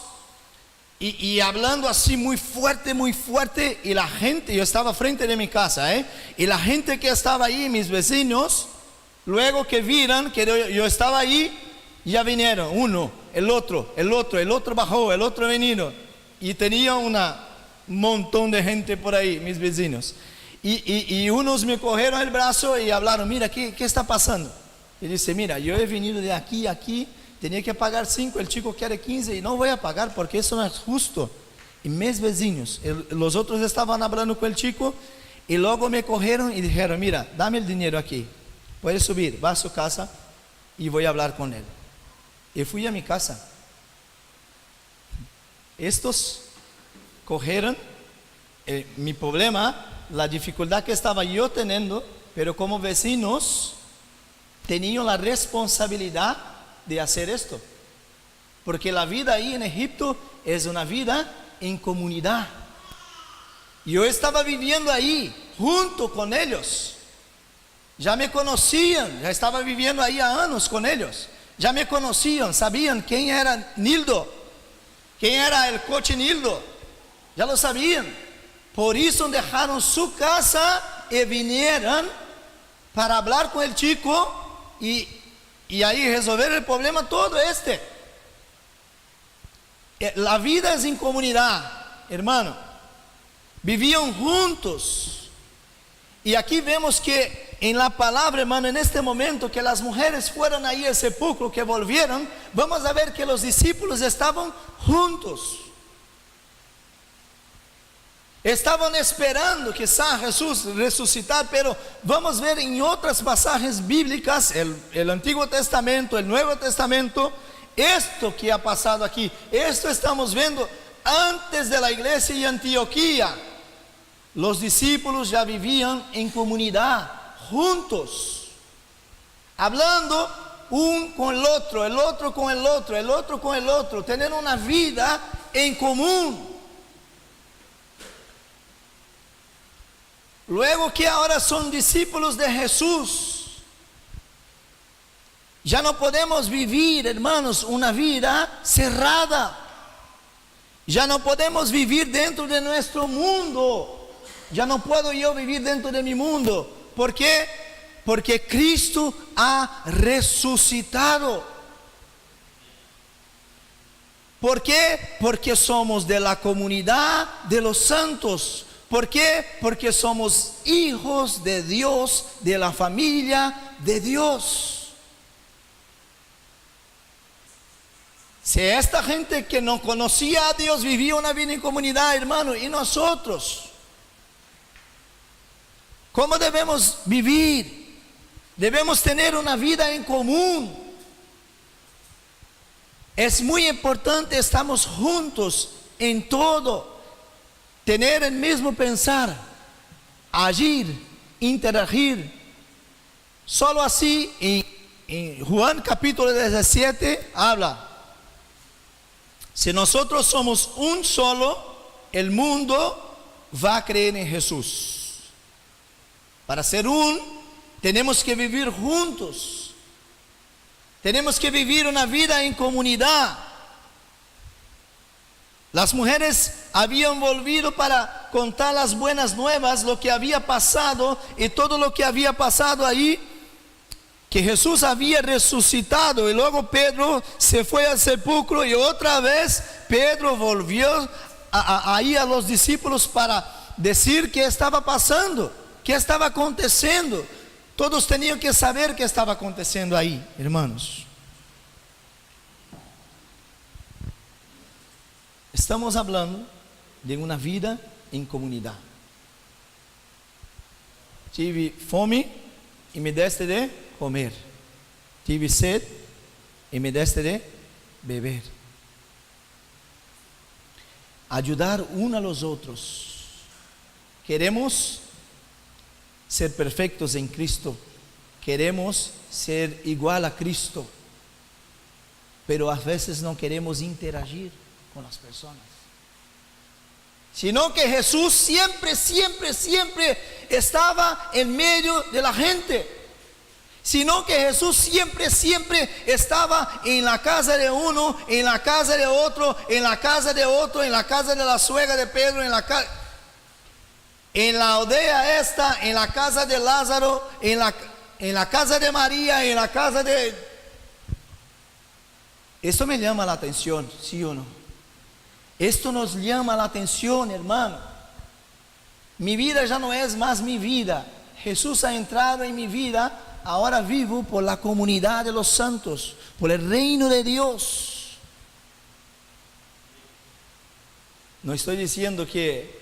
y hablando así muy fuerte, y la gente, yo estaba frente de mi casa, y la gente que estaba ahí, mis vecinos, luego que vieron que yo estaba ahí, ya vinieron, uno, el otro bajó, el otro venido, y tenía un montón de gente por ahí, mis vecinos. Y unos me cogieron el brazo y hablaron, mira, ¿qué está pasando? Y dice, mira, yo he venido de aquí a aquí, tenía que pagar 5, el chico quiere 15 y no voy a pagar porque eso no es justo. Y mis vecinos, los otros estaban hablando con el chico y luego me cogieron y dijeron, mira, dame el dinero aquí, puedes subir, va a su casa y voy a hablar con él. Y fui a mi casa. Estos cogieron mi problema, la dificultad que estaba yo teniendo, pero como vecinos tenían la responsabilidad de hacer esto, porque la vida ahí en Egipto es una vida en comunidad. Yo estaba viviendo ahí junto con ellos, ya me conocían, ya estaba viviendo ahí a años con ellos, ya me conocían, sabían quién era Nildo, quién era el coche Nildo, ya lo sabían. Por eso dejaron su casa y vinieron para hablar con el chico y ahí resolver el problema todo este. La vida es en comunidad, hermano. Vivían juntos. Y aquí vemos que en la palabra, hermano, en este momento que las mujeres fueron ahí al sepulcro, que volvieron, vamos a ver que los discípulos estaban juntos. Estaban esperando quizá Jesús resucitar, pero vamos a ver en otras pasajes bíblicas, el Antiguo Testamento, el Nuevo Testamento, esto que ha pasado aquí, esto estamos viendo antes de la iglesia de Antioquía. Los discípulos ya vivían en comunidad, juntos, hablando un con el otro con el otro, el otro con el otro, teniendo una vida en común. Luego que ahora son discípulos de Jesús, ya no podemos vivir, hermanos, una vida cerrada. Ya no podemos vivir dentro de nuestro mundo. Ya no puedo yo vivir dentro de mi mundo. ¿Por qué? Porque Cristo ha resucitado. ¿Por qué? Porque somos de la comunidad de los santos. ¿Por qué? Porque somos hijos de Dios, de la familia de Dios. Si esta gente que no conocía a Dios vivía una vida en comunidad, hermano, y nosotros, ¿cómo debemos vivir? Debemos tener una vida en común. Es muy importante, estamos juntos en todo, tener el mismo pensar, agir, interagir. Solo así, en Juan capítulo 17 habla, si nosotros somos un solo, el mundo va a creer en Jesús. Para ser tenemos que vivir juntos. Tenemos que vivir una vida en comunidad. Las mujeres habían volvido para contar las buenas nuevas, lo que había pasado y todo lo que había pasado ahí, que Jesús había resucitado. Y luego Pedro se fue al sepulcro y otra vez Pedro volvió ahí a los discípulos para decir qué estaba pasando, qué estaba aconteciendo. Todos tenían que saber qué estaba aconteciendo ahí, hermanos. Estamos hablando de una vida en comunidad. Tive fome e me deste de comer. Tive sed e me deste de beber. Ayudar uno a los otros. Queremos ser perfectos en Cristo, queremos ser igual a Cristo, pero a veces no queremos interagir con las personas, sino que Jesús siempre estaba en medio de la gente, sino que Jesús siempre estaba en la casa de uno, en la casa de otro, en la casa de otro, en la casa de la suegra de Pedro, en la aldea esta, en la casa de Lázaro, en la casa de María, en la casa de... Esto me llama la atención, ¿sí o no? Esto nos llama la atención, hermano. Mi vida ya no es más mi vida. Jesús ha entrado en mi vida. Ahora vivo por la comunidad de los santos, por el reino de Dios. No estoy diciendo que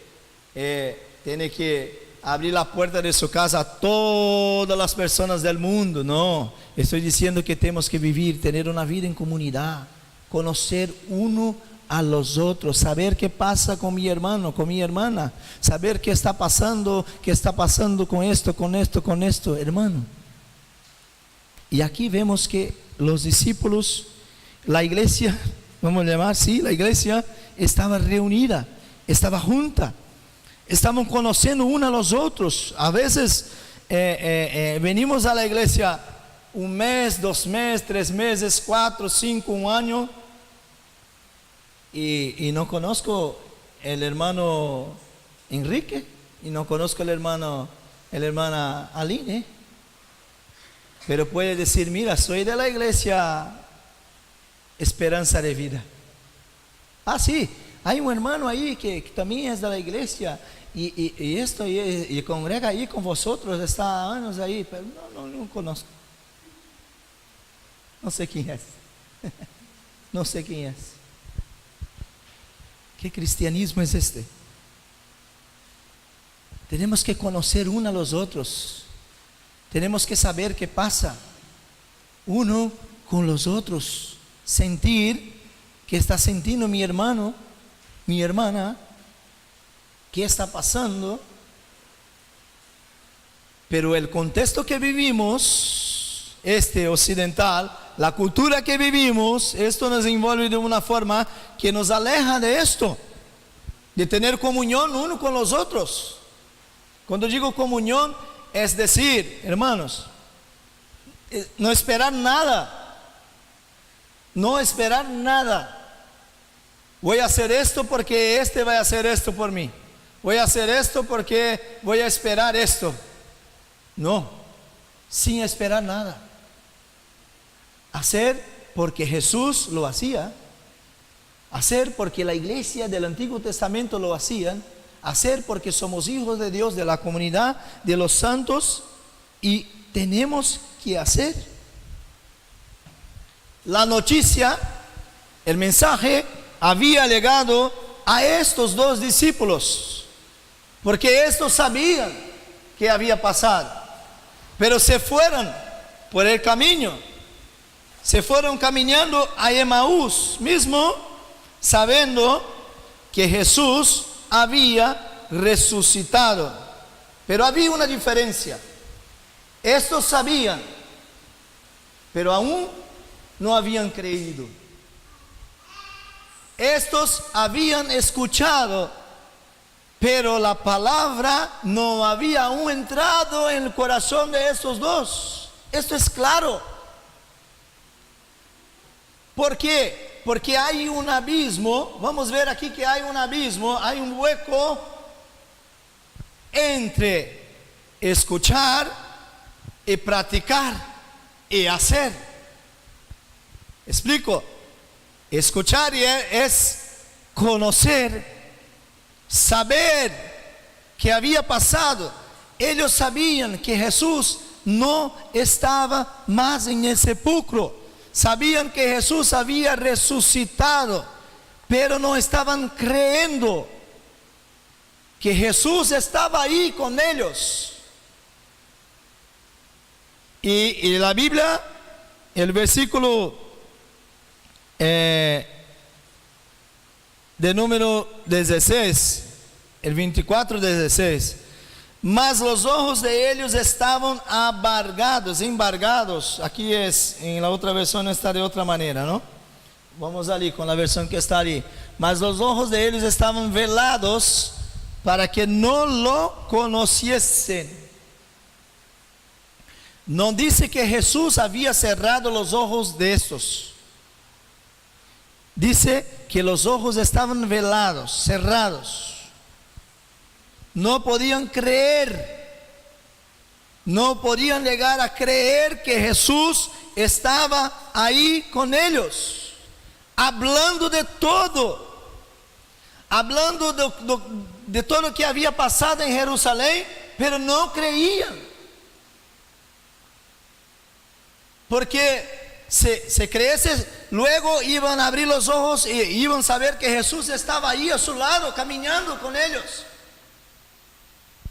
tiene que abrir la puerta de su casa a todas las personas del mundo. No, estoy diciendo que tenemos que vivir, tener una vida en comunidad, conocer uno a los otros, saber qué pasa con mi hermano, con mi hermana, saber qué está pasando con esto, hermano. Y aquí vemos que los discípulos, la iglesia, vamos a llamar así, la iglesia estaba reunida, estaba junta. Estamos conociendo uno a los otros. A veces venimos a la iglesia un mes, 2 meses, 3 meses, 4, 5, un año, y no conozco el hermano Enrique, y no conozco la hermana Aline, pero puede decir, mira, soy de la iglesia Esperanza de Vida. Ah, sí, hay un hermano ahí que también es de la iglesia y congrega ahí con vosotros, está años ahí, pero no conozco. No sé quién es. No sé quién es. ¿Qué cristianismo es este? Tenemos que conocer uno a los otros. Tenemos que saber qué pasa uno con los otros. Sentir que está sintiendo mi hermano, mi hermana, qué está pasando. Pero el contexto que vivimos, occidental, la cultura que vivimos, esto nos envuelve de una forma que nos aleja de esto, de tener comunión uno con los otros. Cuando digo comunión, es decir, hermanos, no esperar nada, no esperar nada. Voy a hacer esto porque va a hacer esto por mí. Voy a hacer esto porque voy a esperar esto. No, sin esperar nada. Hacer porque Jesús lo hacía. Hacer porque la iglesia del Antiguo Testamento lo hacían. Hacer porque somos hijos de Dios, de la comunidad de los santos, y tenemos que hacer. La noticia, el mensaje había llegado a estos dos discípulos, porque estos sabían que había pasado, pero se fueron por el camino, se fueron caminando a Emaús mismo, sabiendo que Jesús había resucitado. Pero había una diferencia. Estos sabían, pero aún no habían creído. Estos habían escuchado, pero la palabra no había aún entrado en el corazón de estos dos. Esto es claro. ¿Por qué? Porque hay un abismo. Vamos a ver aquí que hay un abismo, hay un hueco entre escuchar y practicar y hacer. Explico. Escuchar es conocer, saber que había pasado. Ellos sabían que Jesús no estaba más en el sepulcro. Sabían que Jesús había resucitado, pero no estaban creyendo que Jesús estaba ahí con ellos. Y la Biblia, el versículo de número 16, el 24:16. Mas los ojos de ellos estaban embargados. Aquí es, en la otra versión está de otra manera, ¿no? Vamos ali con la versión que está ali. Mas los ojos de ellos estaban velados para que no lo conociesen. No dice que Jesús había cerrado los ojos de estos. Dice que los ojos estaban velados, cerrados. No podían creer, no podían llegar a creer que Jesús estaba ahí con ellos, hablando de todo, hablando de todo lo que había pasado en Jerusalén, pero no creían, porque se creyese, luego iban a abrir los ojos y iban a saber que Jesús estaba ahí a su lado, caminando con ellos.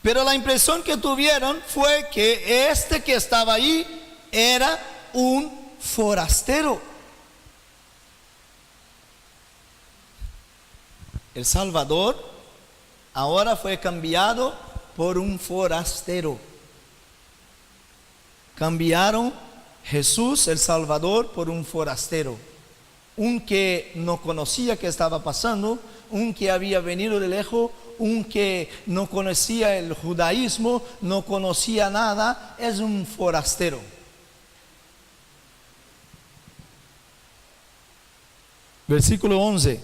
Pero la impresión que tuvieron fue que este que estaba ahí era un forastero. El Salvador ahora fue cambiado por un forastero. Cambiaron Jesús, el Salvador, por un forastero. Un que no conocía qué estaba pasando, un que había venido de lejos, un que no conocía el judaísmo, no conocía nada, es un forastero. Versículo 11,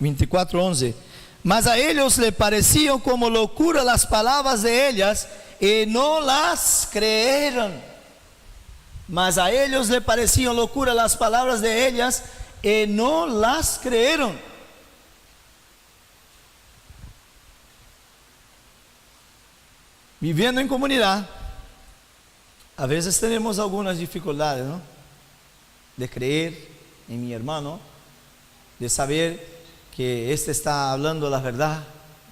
24:11. Mas a ellos le parecían como locura las palabras de ellas y no las creyeron. Mas a ellos le parecían locura las palabras de ellas y no las creyeron. Viviendo en comunidad, a veces tenemos algunas dificultades, ¿no? De creer en mi hermano, de saber que este está hablando la verdad.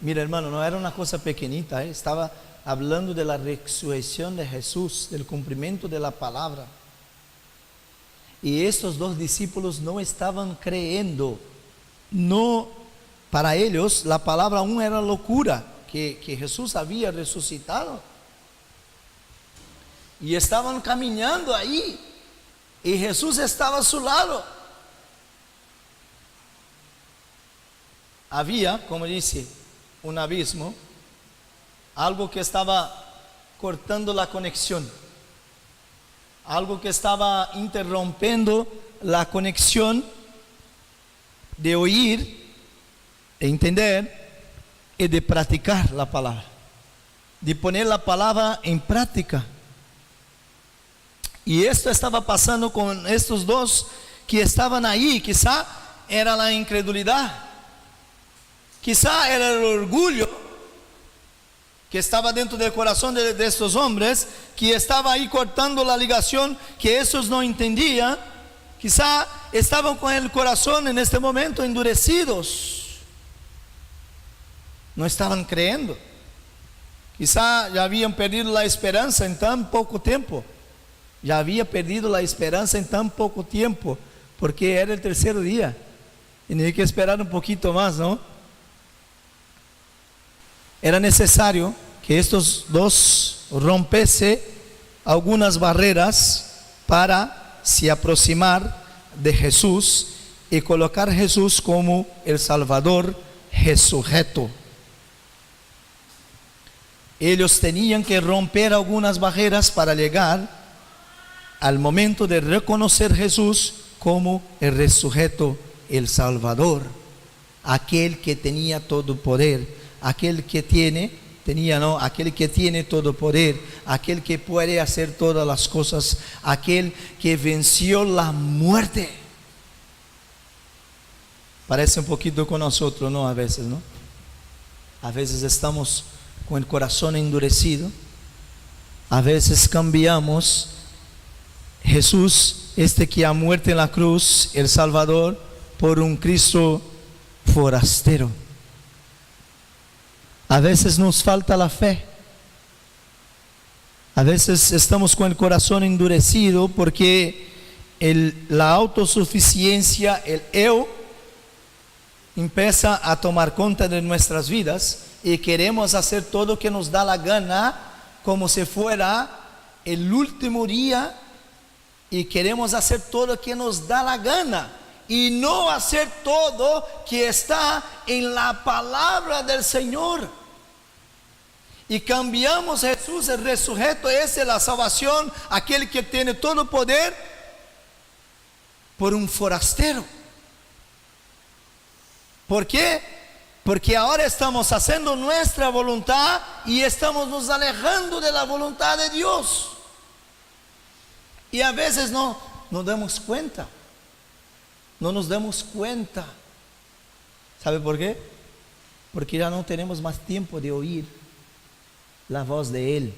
Mira, hermano, no era una cosa pequeñita, estaba hablando de la resurrección de Jesús, del cumplimiento de la palabra. Y estos dos discípulos no estaban creyendo. No, para ellos la palabra aún era locura, que Jesús había resucitado. Y estaban caminando ahí, y Jesús estaba a su lado. Había, como dice, un abismo, algo que estaba cortando la conexión, algo que estaba interrumpiendo la conexión de oír, de entender y de practicar la palabra, de poner la palabra en práctica. Y esto estaba pasando con estos dos que estaban ahí, quizá era la incredulidad, quizá era el orgullo que estaba dentro del corazón de estos hombres, que estaba ahí cortando la ligación, que esos no entendían. Quizá estaban con el corazón en este momento endurecidos, no estaban creyendo. Quizá ya habían perdido la esperanza en tan poco tiempo. Ya había perdido la esperanza en tan poco tiempo, porque era el tercer día y tenía que esperar un poquito más, ¿no? Era necesario que estos dos rompese algunas barreras para se aproximar de Jesús y colocar a Jesús como el Salvador resucitado. Ellos tenían que romper algunas barreras para llegar al momento de reconocer a Jesús como el resucitado, el Salvador, aquel que tenía todo poder, aquel que aquel que tiene todo poder, aquel que puede hacer todas las cosas, aquel que venció la muerte. Parece un poquito con nosotros, ¿no? A veces, ¿no? A veces estamos con el corazón endurecido, a veces cambiamos Jesús, que ha muerto en la cruz, el Salvador, por un Cristo forastero. A veces nos falta la fe, a veces estamos con el corazón endurecido porque la autosuficiencia, el yo, empieza a tomar cuenta de nuestras vidas y queremos hacer todo lo que nos da la gana, como si fuera el último día, y queremos hacer todo lo que nos da la gana y no hacer todo que está en la palabra del Señor. Y cambiamos a Jesús, el resucitado, esa es la salvación, aquel que tiene todo poder, por un forastero. ¿Por qué? Porque ahora estamos haciendo nuestra voluntad y estamos nos alejando de la voluntad de Dios. Y a veces no nos damos cuenta. No nos damos cuenta. ¿Sabe por qué? Porque ya no tenemos más tiempo de oír la voz de Él.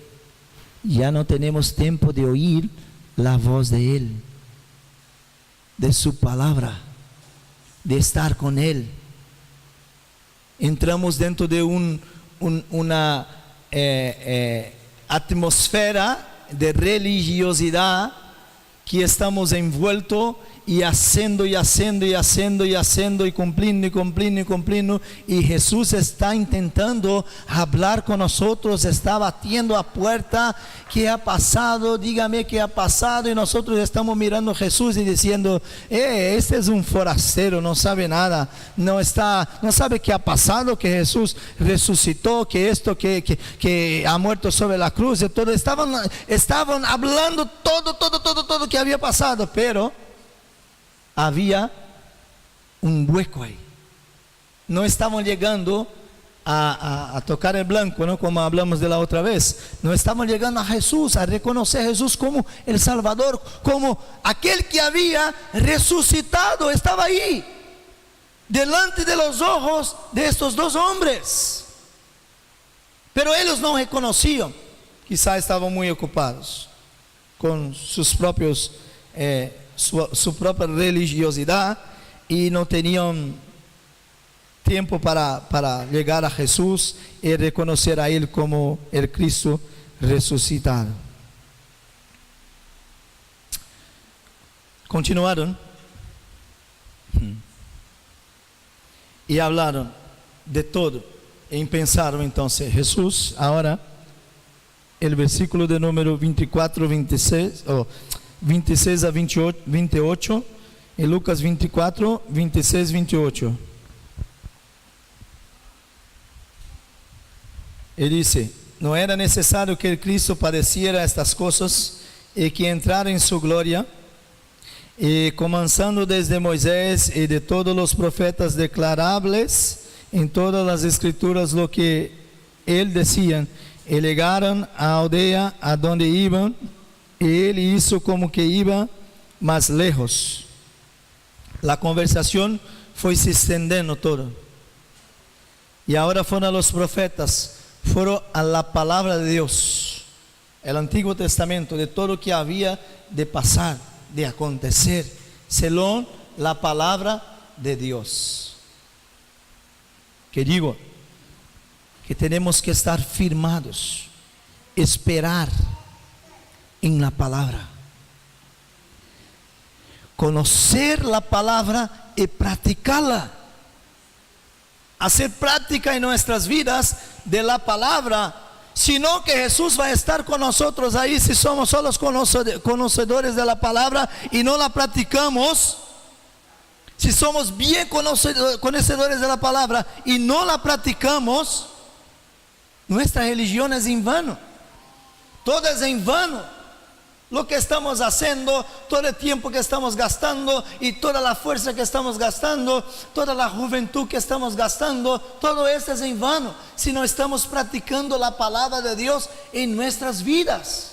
Ya no tenemos tiempo de oír la voz de Él, de su palabra, de estar con Él. Entramos dentro de una atmósfera de religiosidad que estamos envueltos y haciendo y cumpliendo, y Jesús está intentando hablar con nosotros, está batiendo a puerta. ¿Qué ha pasado? Dígame qué ha pasado. Y nosotros estamos mirando a Jesús y diciendo: este es un forastero, no sabe nada, no sabe qué ha pasado, que Jesús resucitó, que ha muerto sobre la cruz y todo. Estaban hablando todo que había pasado, pero había un hueco ahí. No estaban llegando a tocar el blanco, ¿no? Como hablamos de la otra vez. No estaban llegando a Jesús, a reconocer a Jesús como el Salvador, como aquel que había resucitado. Estaba ahí, delante de los ojos de estos dos hombres. Pero ellos no reconocían. Quizá estaban muy ocupados con sus propios su propia religiosidad y no tenían tiempo para llegar a Jesús y reconocer a Él como el Cristo resucitado. Continuaron y hablaron de todo y pensaron entonces: Jesús, ahora el versículo de número 24, 26 26 a 28, en Lucas 24, 26, 28. Él dice: no era necesario que el Cristo padeciera estas cosas y que entrara en su gloria. Y comenzando desde Moisés y de todos los profetas, declarables en todas las escrituras lo que él decían. Y llegaron a aldea a donde iban, y él hizo como que iba más lejos. La conversación fue se extendiendo todo. Y ahora fueron los profetas, fueron a la palabra de Dios, el Antiguo Testamento, de todo lo que había de pasar, de acontecer, según la palabra de Dios. Que digo, que tenemos que estar firmados, esperar en la palabra, conocer la palabra y practicarla, hacer práctica en nuestras vidas de la palabra, sino que Jesús va a estar con nosotros ahí si somos solos conocedores de la palabra y no la practicamos. Si somos bien conocedores de la palabra y no la practicamos, nuestra religión es en vano, todo es en vano. Lo que estamos haciendo, todo el tiempo que estamos gastando y toda la fuerza que estamos gastando, toda la juventud que estamos gastando, todo esto es en vano si no estamos practicando la palabra de Dios en nuestras vidas.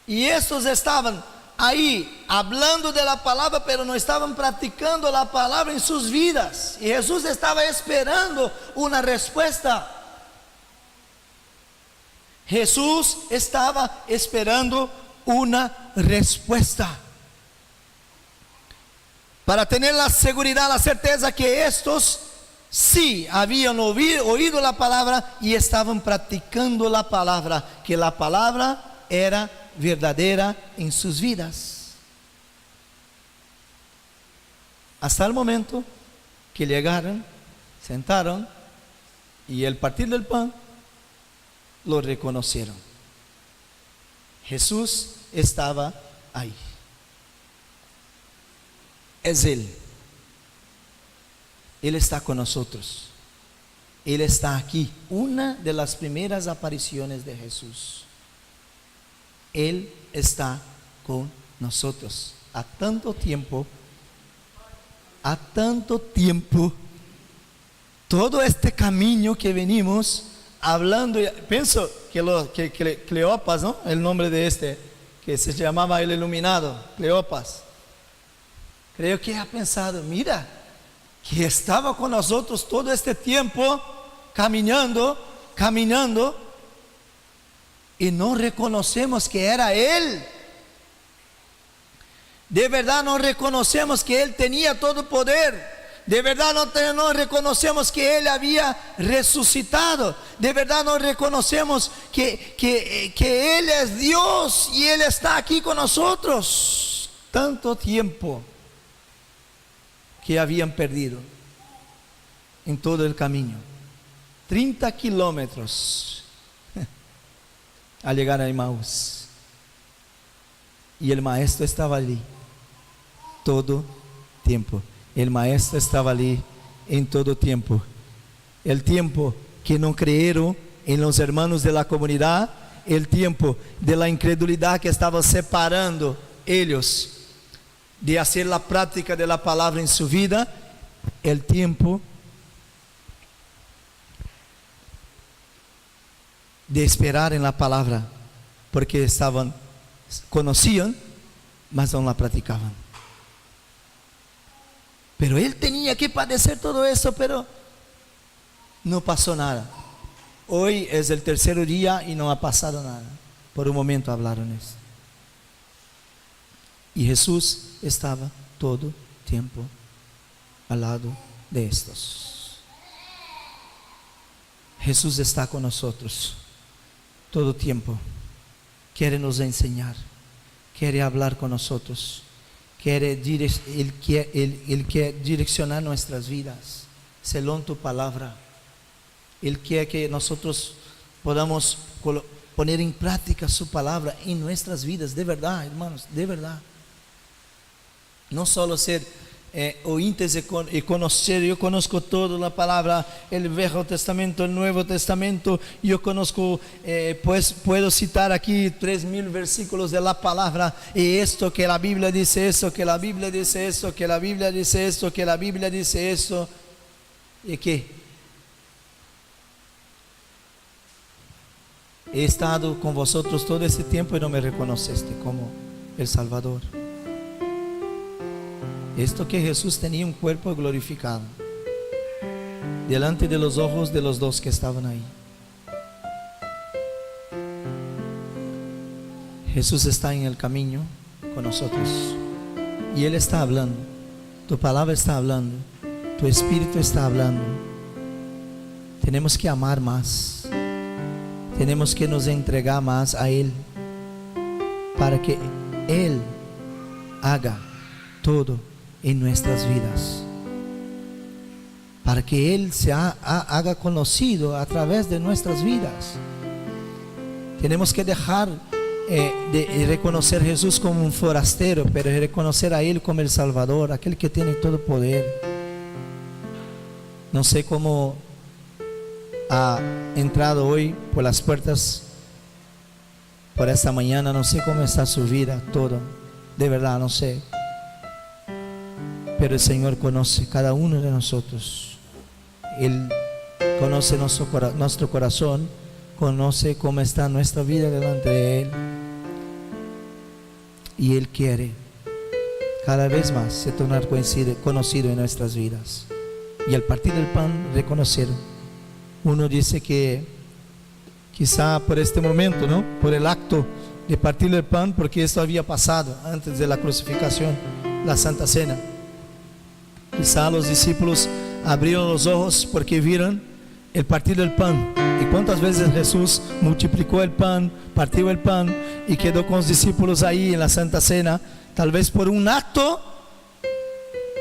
Y estos estaban ahí hablando de la palabra, pero no estaban practicando la palabra en sus vidas. Y Jesús estaba esperando una respuesta. Jesús estaba esperando una respuesta para tener la seguridad, la certeza que estos sí habían oído la palabra y estaban practicando la palabra, que la palabra era verdadera en sus vidas. Hasta el momento que llegaron, sentaron y el partir del pan lo reconocieron. Jesús estaba ahí. Es Él. Él está con nosotros. Él está aquí. Una de las primeras apariciones de Jesús. Él está con nosotros. A tanto tiempo, todo este camino que venimos hablando, pienso que Cleopas, ¿no? El nombre de este, que se llamaba el iluminado, Cleopas. Creo que ha pensado, mira, que estaba con nosotros todo este tiempo, caminando, y no reconocemos que era Él. De verdad no reconocemos que Él tenía todo poder. De verdad no reconocemos que Él había resucitado. De verdad no reconocemos que Él es Dios y Él está aquí con nosotros. Tanto tiempo que habían perdido en todo el camino. 30 kilómetros al llegar a Emaús. Y el maestro estaba allí todo tiempo. El maestro estaba allí en todo tiempo. El tiempo que no creyeron en los hermanos de la comunidad, el tiempo de la incredulidad que estaba separando ellos de hacer la práctica de la palabra en su vida, el tiempo de esperar en la palabra, porque conocían, mas no la practicaban. Pero Él tenía que padecer todo eso, pero no pasó nada. Hoy es el tercer día y no ha pasado nada. Por un momento hablaron eso. Y Jesús estaba todo tiempo al lado de estos. Jesús está con nosotros todo tiempo. Quiere nos enseñar, quiere hablar con nosotros. Él quiere direccionar nuestras vidas según tu palabra. Él quiere que nosotros podamos poner en práctica su palabra en nuestras vidas, de verdad, hermanos, de verdad. No solo ser ointes y conocer. Yo conozco toda la palabra, el Viejo Testamento, el Nuevo Testamento. Yo conozco, pues puedo citar aquí 3000 versículos de la palabra. Y esto que la Biblia dice, eso que la Biblia dice, eso que la Biblia dice, esto que la Biblia dice, eso. ¿Y qué? He estado con vosotros todo ese tiempo y no me reconociste como el Salvador. Esto que Jesús tenía un cuerpo glorificado delante de los ojos de los dos que estaban ahí. Jesús está en el camino con nosotros y Él está hablando. Tu palabra está hablando, tu espíritu está hablando. Tenemos que amar más, tenemos que nos entregar más a Él para que Él haga todo en nuestras vidas, para que Él se haga conocido a través de nuestras vidas. Tenemos que dejar de reconocer a Jesús como un forastero, pero reconocer a Él como el Salvador, aquel que tiene todo poder. No sé cómo ha entrado hoy por las puertas, por esta mañana, no sé cómo está su vida, todo, de verdad no sé, pero el Señor conoce cada uno de nosotros. Él conoce nuestro corazón, conoce cómo está nuestra vida delante de Él, y Él quiere cada vez más se tornar conocido en nuestras vidas. Y al partir del pan, reconocer. Uno dice que quizá por este momento, ¿no?, por el acto de partir el pan, porque esto había pasado antes de la crucifixión, la Santa Cena. Quizá los discípulos abrieron los ojos porque vieron el partir del pan. Y cuántas veces Jesús multiplicó el pan, partió el pan y quedó con los discípulos ahí en la Santa Cena. Tal vez por un acto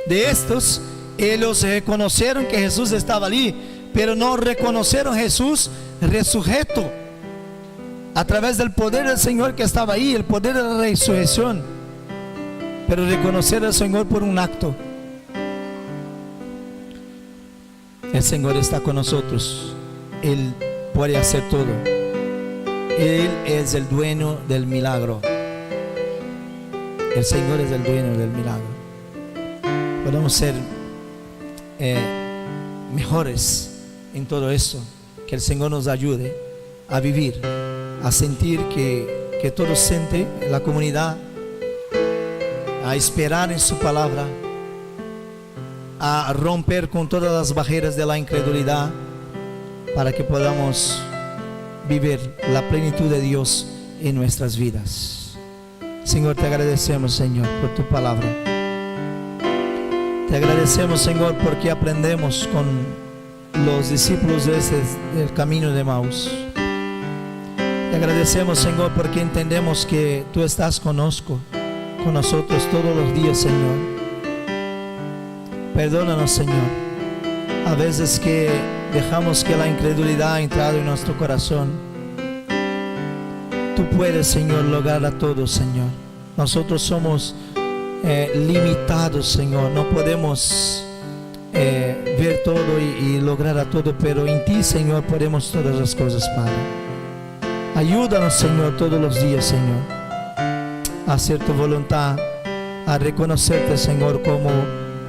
de estos, ellos reconocieron que Jesús estaba allí, pero no reconocieron a Jesús resucitado a través del poder del Señor que estaba ahí, el poder de la resurrección, pero reconocer al Señor por un acto. El Señor está con nosotros, Él puede hacer todo, Él es el dueño del milagro. El Señor es el dueño del milagro. Podemos ser mejores en todo eso. Que el Señor nos ayude a vivir, a sentir que todos sienten la comunidad, a esperar en su palabra, a romper con todas las barreras de la incredulidad, para que podamos vivir la plenitud de Dios en nuestras vidas. Señor, te agradecemos, Señor, por tu palabra. Te agradecemos, Señor, porque aprendemos con los discípulos del camino de Emaús. Te agradecemos, Señor, porque entendemos que tú estás con nosotros todos los días, Señor. Perdónanos, Señor, a veces que dejamos que la incredulidad ha entrado en nuestro corazón. Tú puedes, Señor, lograr a todo, Señor. Nosotros somos limitados, Señor. No podemos ver todo y lograr a todo, pero en ti, Señor, podemos todas las cosas, Padre. Ayúdanos, Señor, todos los días, Señor, a hacer tu voluntad, a reconocerte, Señor, como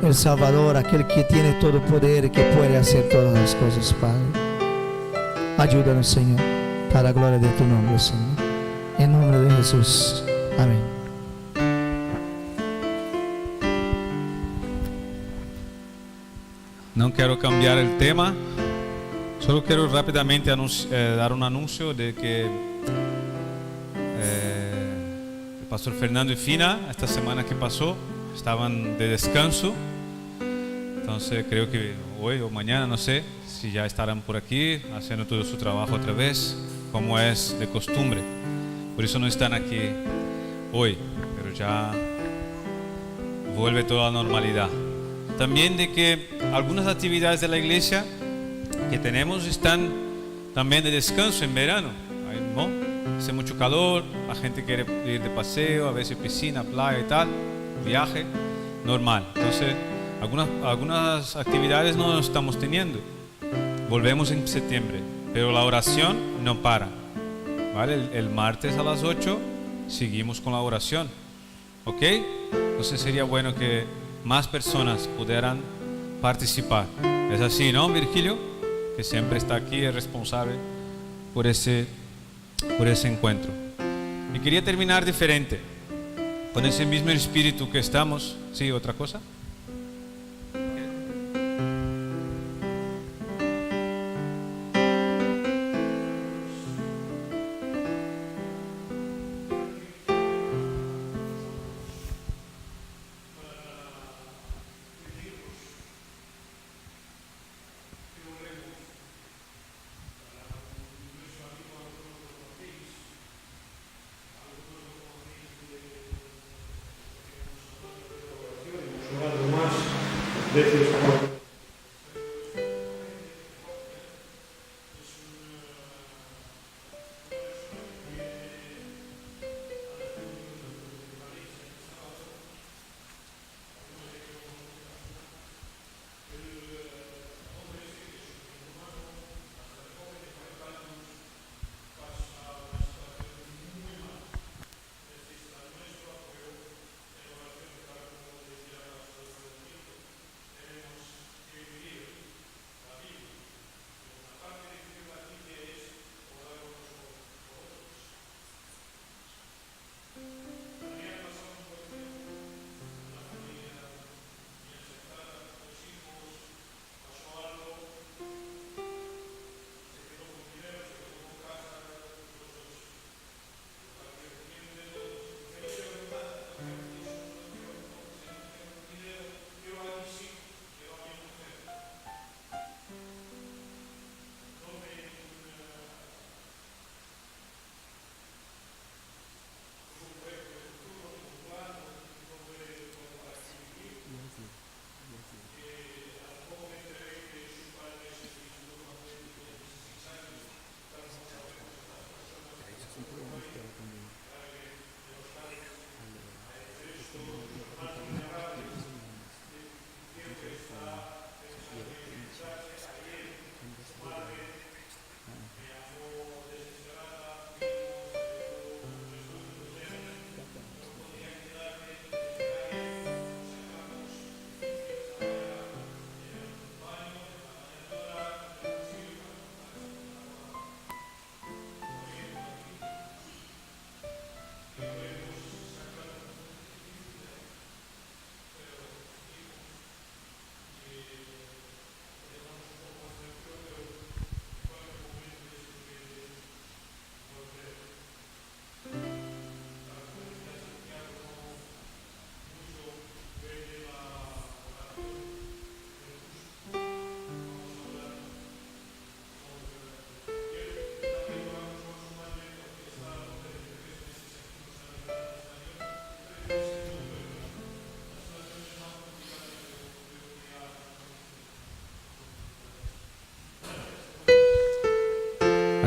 el Salvador, aquel que tiene todo poder y que puede hacer todas las cosas, Padre. Ayúdanos, Señor, para la gloria de tu nombre, Señor. En nombre de Jesús. Amén. No quiero cambiar el tema, solo quiero rápidamente dar un anuncio de que el pastor Fernando y Fina, esta semana que pasó, estaban de descanso. Entonces creo que hoy o mañana, no sé, si ya estarán por aquí haciendo todo su trabajo otra vez, como es de costumbre. Por eso no están aquí hoy, pero ya vuelve toda la normalidad. También de que algunas actividades de la iglesia que tenemos están también de descanso en verano, ¿no? Hace mucho calor, la gente quiere ir de paseo, a veces piscina, playa y tal, viaje, normal. Entonces, algunas actividades no las estamos teniendo. Volvemos en septiembre, pero la oración no para, ¿vale? El martes a las 8 seguimos con la oración, ¿ok? Entonces sería bueno que más personas pudieran participar. Es así, ¿no, Virgilio? Que siempre está aquí, es responsable por ese encuentro. Y quería terminar diferente, con ese mismo espíritu que estamos. ¿Sí, otra cosa?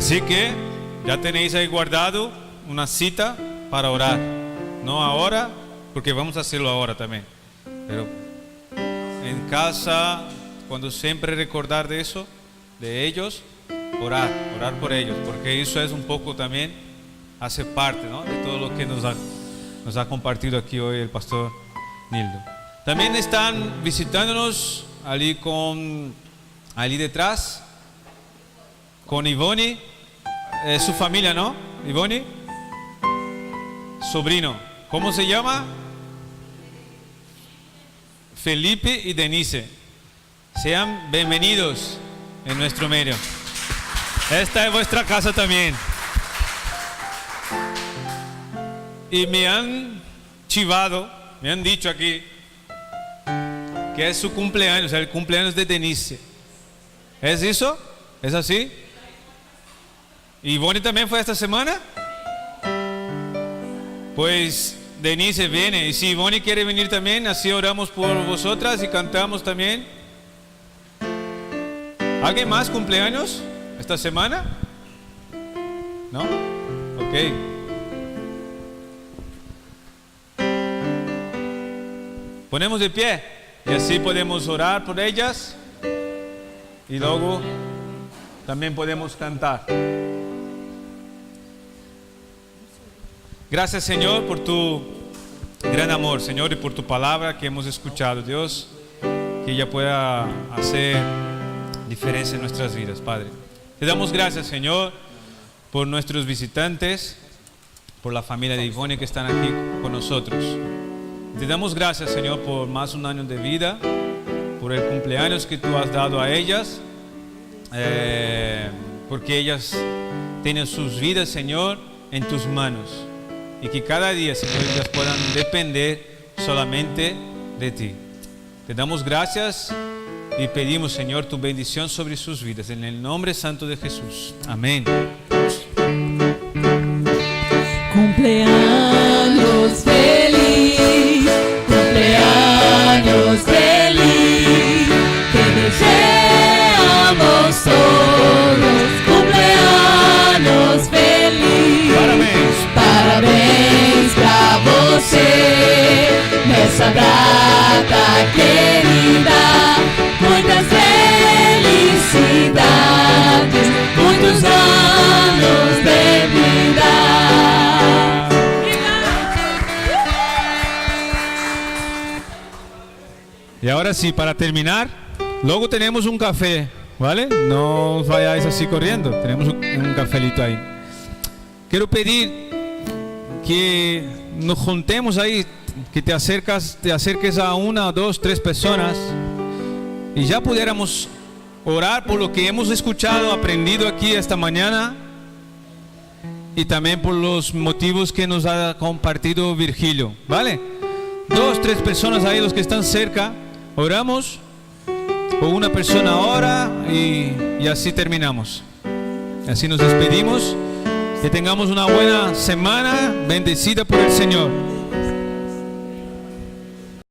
Así que ya tenéis ahí guardado una cita para orar. No ahora, porque vamos a hacerlo ahora también. Pero en casa, cuando siempre recordar de eso, de ellos, orar por ellos. Porque eso es un poco también, hace parte, ¿no?, de todo lo que nos ha compartido aquí hoy el pastor Nildo. También están visitándonos allí detrás, con Ivoni, su familia, ¿no? Ivoni, sobrino, ¿cómo se llama? Felipe y Denise. Sean bienvenidos en nuestro medio. Esta es vuestra casa también. Y me han chivado, me han dicho aquí que es su cumpleaños, el cumpleaños de Denise. ¿Es eso? ¿Es así? ¿Y Bonnie también fue esta semana? Pues Denise viene, y si Bonnie quiere venir también, así oramos por vosotras y cantamos también. ¿Alguien más cumpleaños esta semana? ¿No? Ok. Ponemos de pie y así podemos orar por ellas y luego también podemos cantar. Gracias, Señor, por tu gran amor, Señor, y por tu palabra que hemos escuchado, Dios, que ella pueda hacer diferencia en nuestras vidas, Padre. Te damos gracias, Señor, por nuestros visitantes, por la familia de Ivone que están aquí con nosotros. Te damos gracias, Señor, por más un año de vida, por el cumpleaños que tú has dado a ellas, porque ellas tienen sus vidas, Señor, en tus manos. Y que cada día, Señor, ellas puedan depender solamente de ti. Te damos gracias y pedimos, Señor, tu bendición sobre sus vidas. En el nombre santo de Jesús. Amén. Cumpleaños feliz, cumpleaños feliz. data querida, muitas felicidades, muitos anos de vida. Y ahora sí, para terminar, luego tenemos un café, ¿vale? No os vayáis así corriendo, tenemos un cafelito ahí. Quiero pedir que nos juntemos ahí, que te acerques a 1, 2, 3 personas y ya pudiéramos orar por lo que hemos escuchado, aprendido aquí esta mañana y también por los motivos que nos ha compartido Virgilio, ¿vale? 2, 3 personas ahí, los que están cerca, oramos, o una persona ora y así terminamos. Así nos despedimos. Que tengamos una buena semana, bendecida por el Señor.